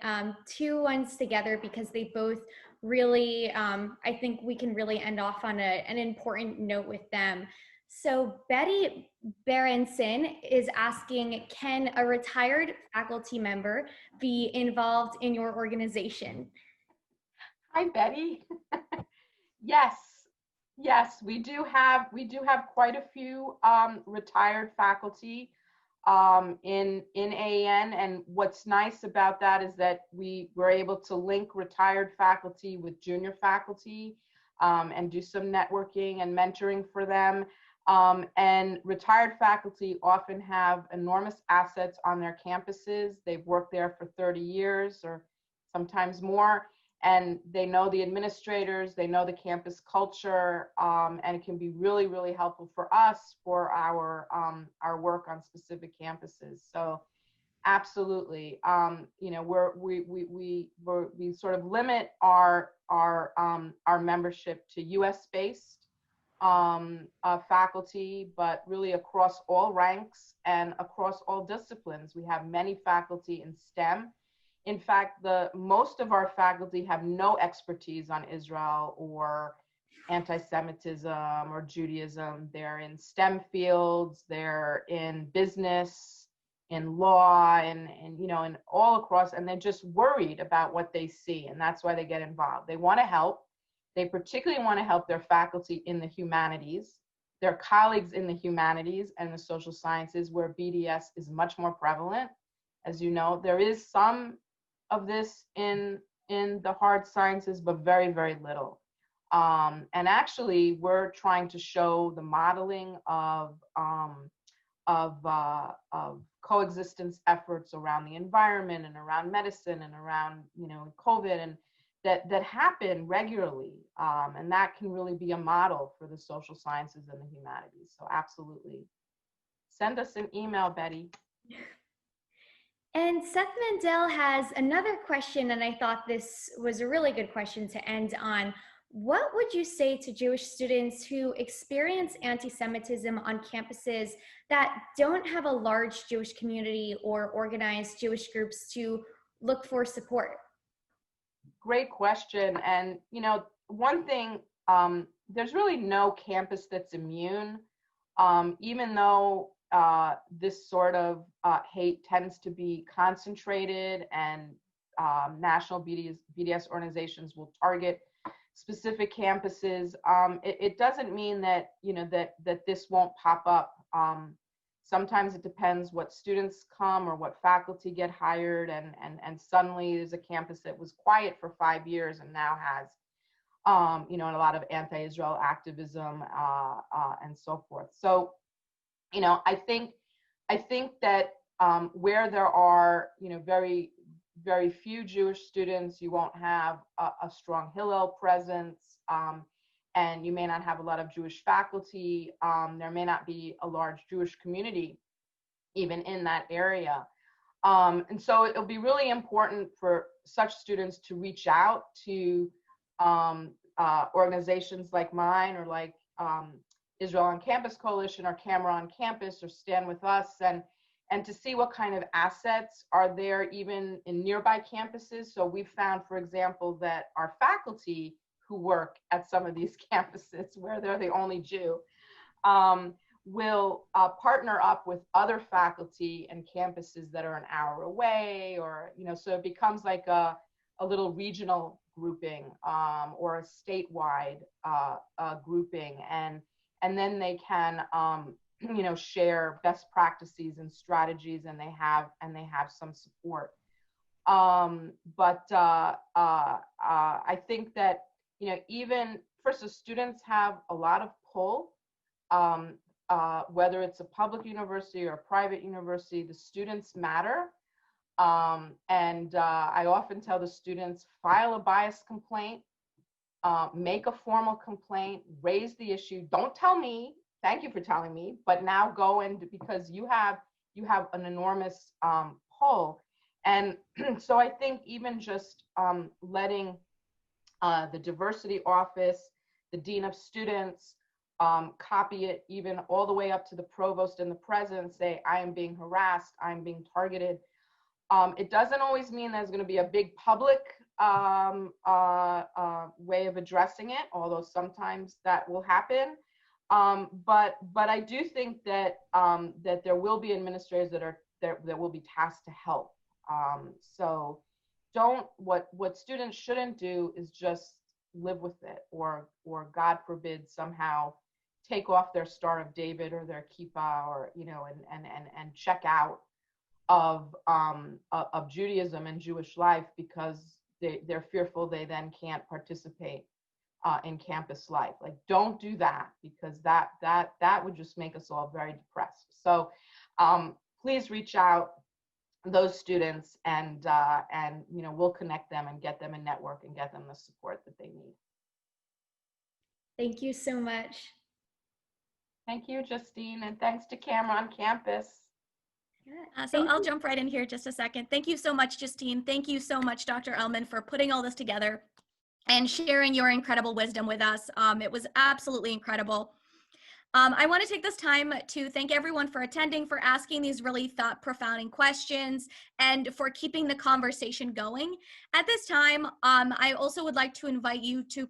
Speaker 2: two ones together because they both really, I think we can really end off on an important note with them. So Betty Berenson is asking, can a retired faculty member be involved in your organization?
Speaker 3: Hi, Betty. Yes. Yes, we do have quite a few retired faculty in AAN, and what's nice about that is that we were able to link retired faculty with junior faculty and do some networking and mentoring for them. And retired faculty often have enormous assets on their campuses. They've worked there for 30 years or sometimes more. And they know the administrators, they know the campus culture, and it can be really, really helpful for us for our work on specific campuses. So, absolutely, you know, we sort of limit our membership to U.S.-based faculty, but really across all ranks and across all disciplines. We have many faculty in STEM. In fact, most of our faculty have no expertise on Israel or anti-Semitism or Judaism. They're in STEM fields, they're in business, in law, and you know, and all across, and they're just worried about what they see, and that's why they get involved. They want to help. They particularly want to help their faculty in the humanities, their colleagues in the humanities and the social sciences, where BDS is much more prevalent. As you know, there is some of this in the hard sciences, but very, very little. And actually, we're trying to show the modeling of coexistence efforts around the environment and around medicine and around, you know, COVID, and that happen regularly. And that can really be a model for the social sciences and the humanities. So absolutely. Send us an email, Betty.
Speaker 2: And Seth Mandel has another question, and I thought this was a really good question to end on. What would you say to Jewish students who experience anti-Semitism on campuses that don't have a large Jewish community or organized Jewish groups to look for support?
Speaker 3: Great question. And, you know, one thing, there's really no campus that's immune, even though this sort of hate tends to be concentrated, and national BDS organizations will target specific campuses. It doesn't mean that, you know, that this won't pop up Sometimes it depends what students come or what faculty get hired, and suddenly there's a campus that was quiet for 5 years and now has, you know, a lot of anti-Israel activism and so forth. So, you know, I think that where there are, you know, very, very few Jewish students, you won't have a strong Hillel presence, and you may not have a lot of Jewish faculty. There may not be a large Jewish community even in that area. And so it'll be really important for such students to reach out to organizations like mine, or like Israel on Campus Coalition, or Camera on Campus, or Stand With Us, and to see what kind of assets are there even in nearby campuses. So we've found, for example, that our faculty who work at some of these campuses where they're the only Jew will partner up with other faculty and campuses that are an hour away, or, you know, so it becomes like a little regional grouping or a statewide grouping, and then they can you know, share best practices and strategies, and they have some support. But I think that, you know, even first, the students have a lot of pull, whether it's a public university or a private university, the students matter. And I often tell the students, file a bias complaint, make a formal complaint, raise the issue. Don't tell me, thank you for telling me, but now go, and because you have an enormous pull. And so I think even just letting the diversity office, the dean of students, copy it even all the way up to the provost and the president, say, I am being harassed, I'm being targeted. It doesn't always mean there's going to be a big public way of addressing it, although sometimes that will happen. But I do think that that there will be administrators that will be tasked to help. So what students shouldn't do is just live with it, or God forbid somehow take off their Star of David or their kippah, or, you know, and check out of Judaism and Jewish life because they're fearful they then can't participate in campus life. Like, don't do that, because that would just make us all very depressed. So please reach out those students, and you know, we'll connect them and get them a network and get them the support that they need.
Speaker 2: Thank you so much.
Speaker 3: Thank you, Justine, and thanks to Camera on Campus.
Speaker 4: So I'll jump right in here just a second. Thank you so much, Justine. Thank you so much, Dr. Elman, for putting all this together and sharing your incredible wisdom with us. It was absolutely incredible. I want to take this time to thank everyone for attending, for asking these really thought-profounding questions, and for keeping the conversation going. At this time, I also would like to invite you to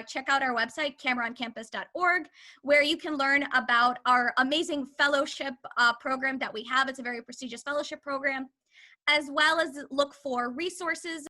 Speaker 4: check out our website, cameroncampus.org, where you can learn about our amazing fellowship program that we have. It's a very prestigious fellowship program, as well as look for resources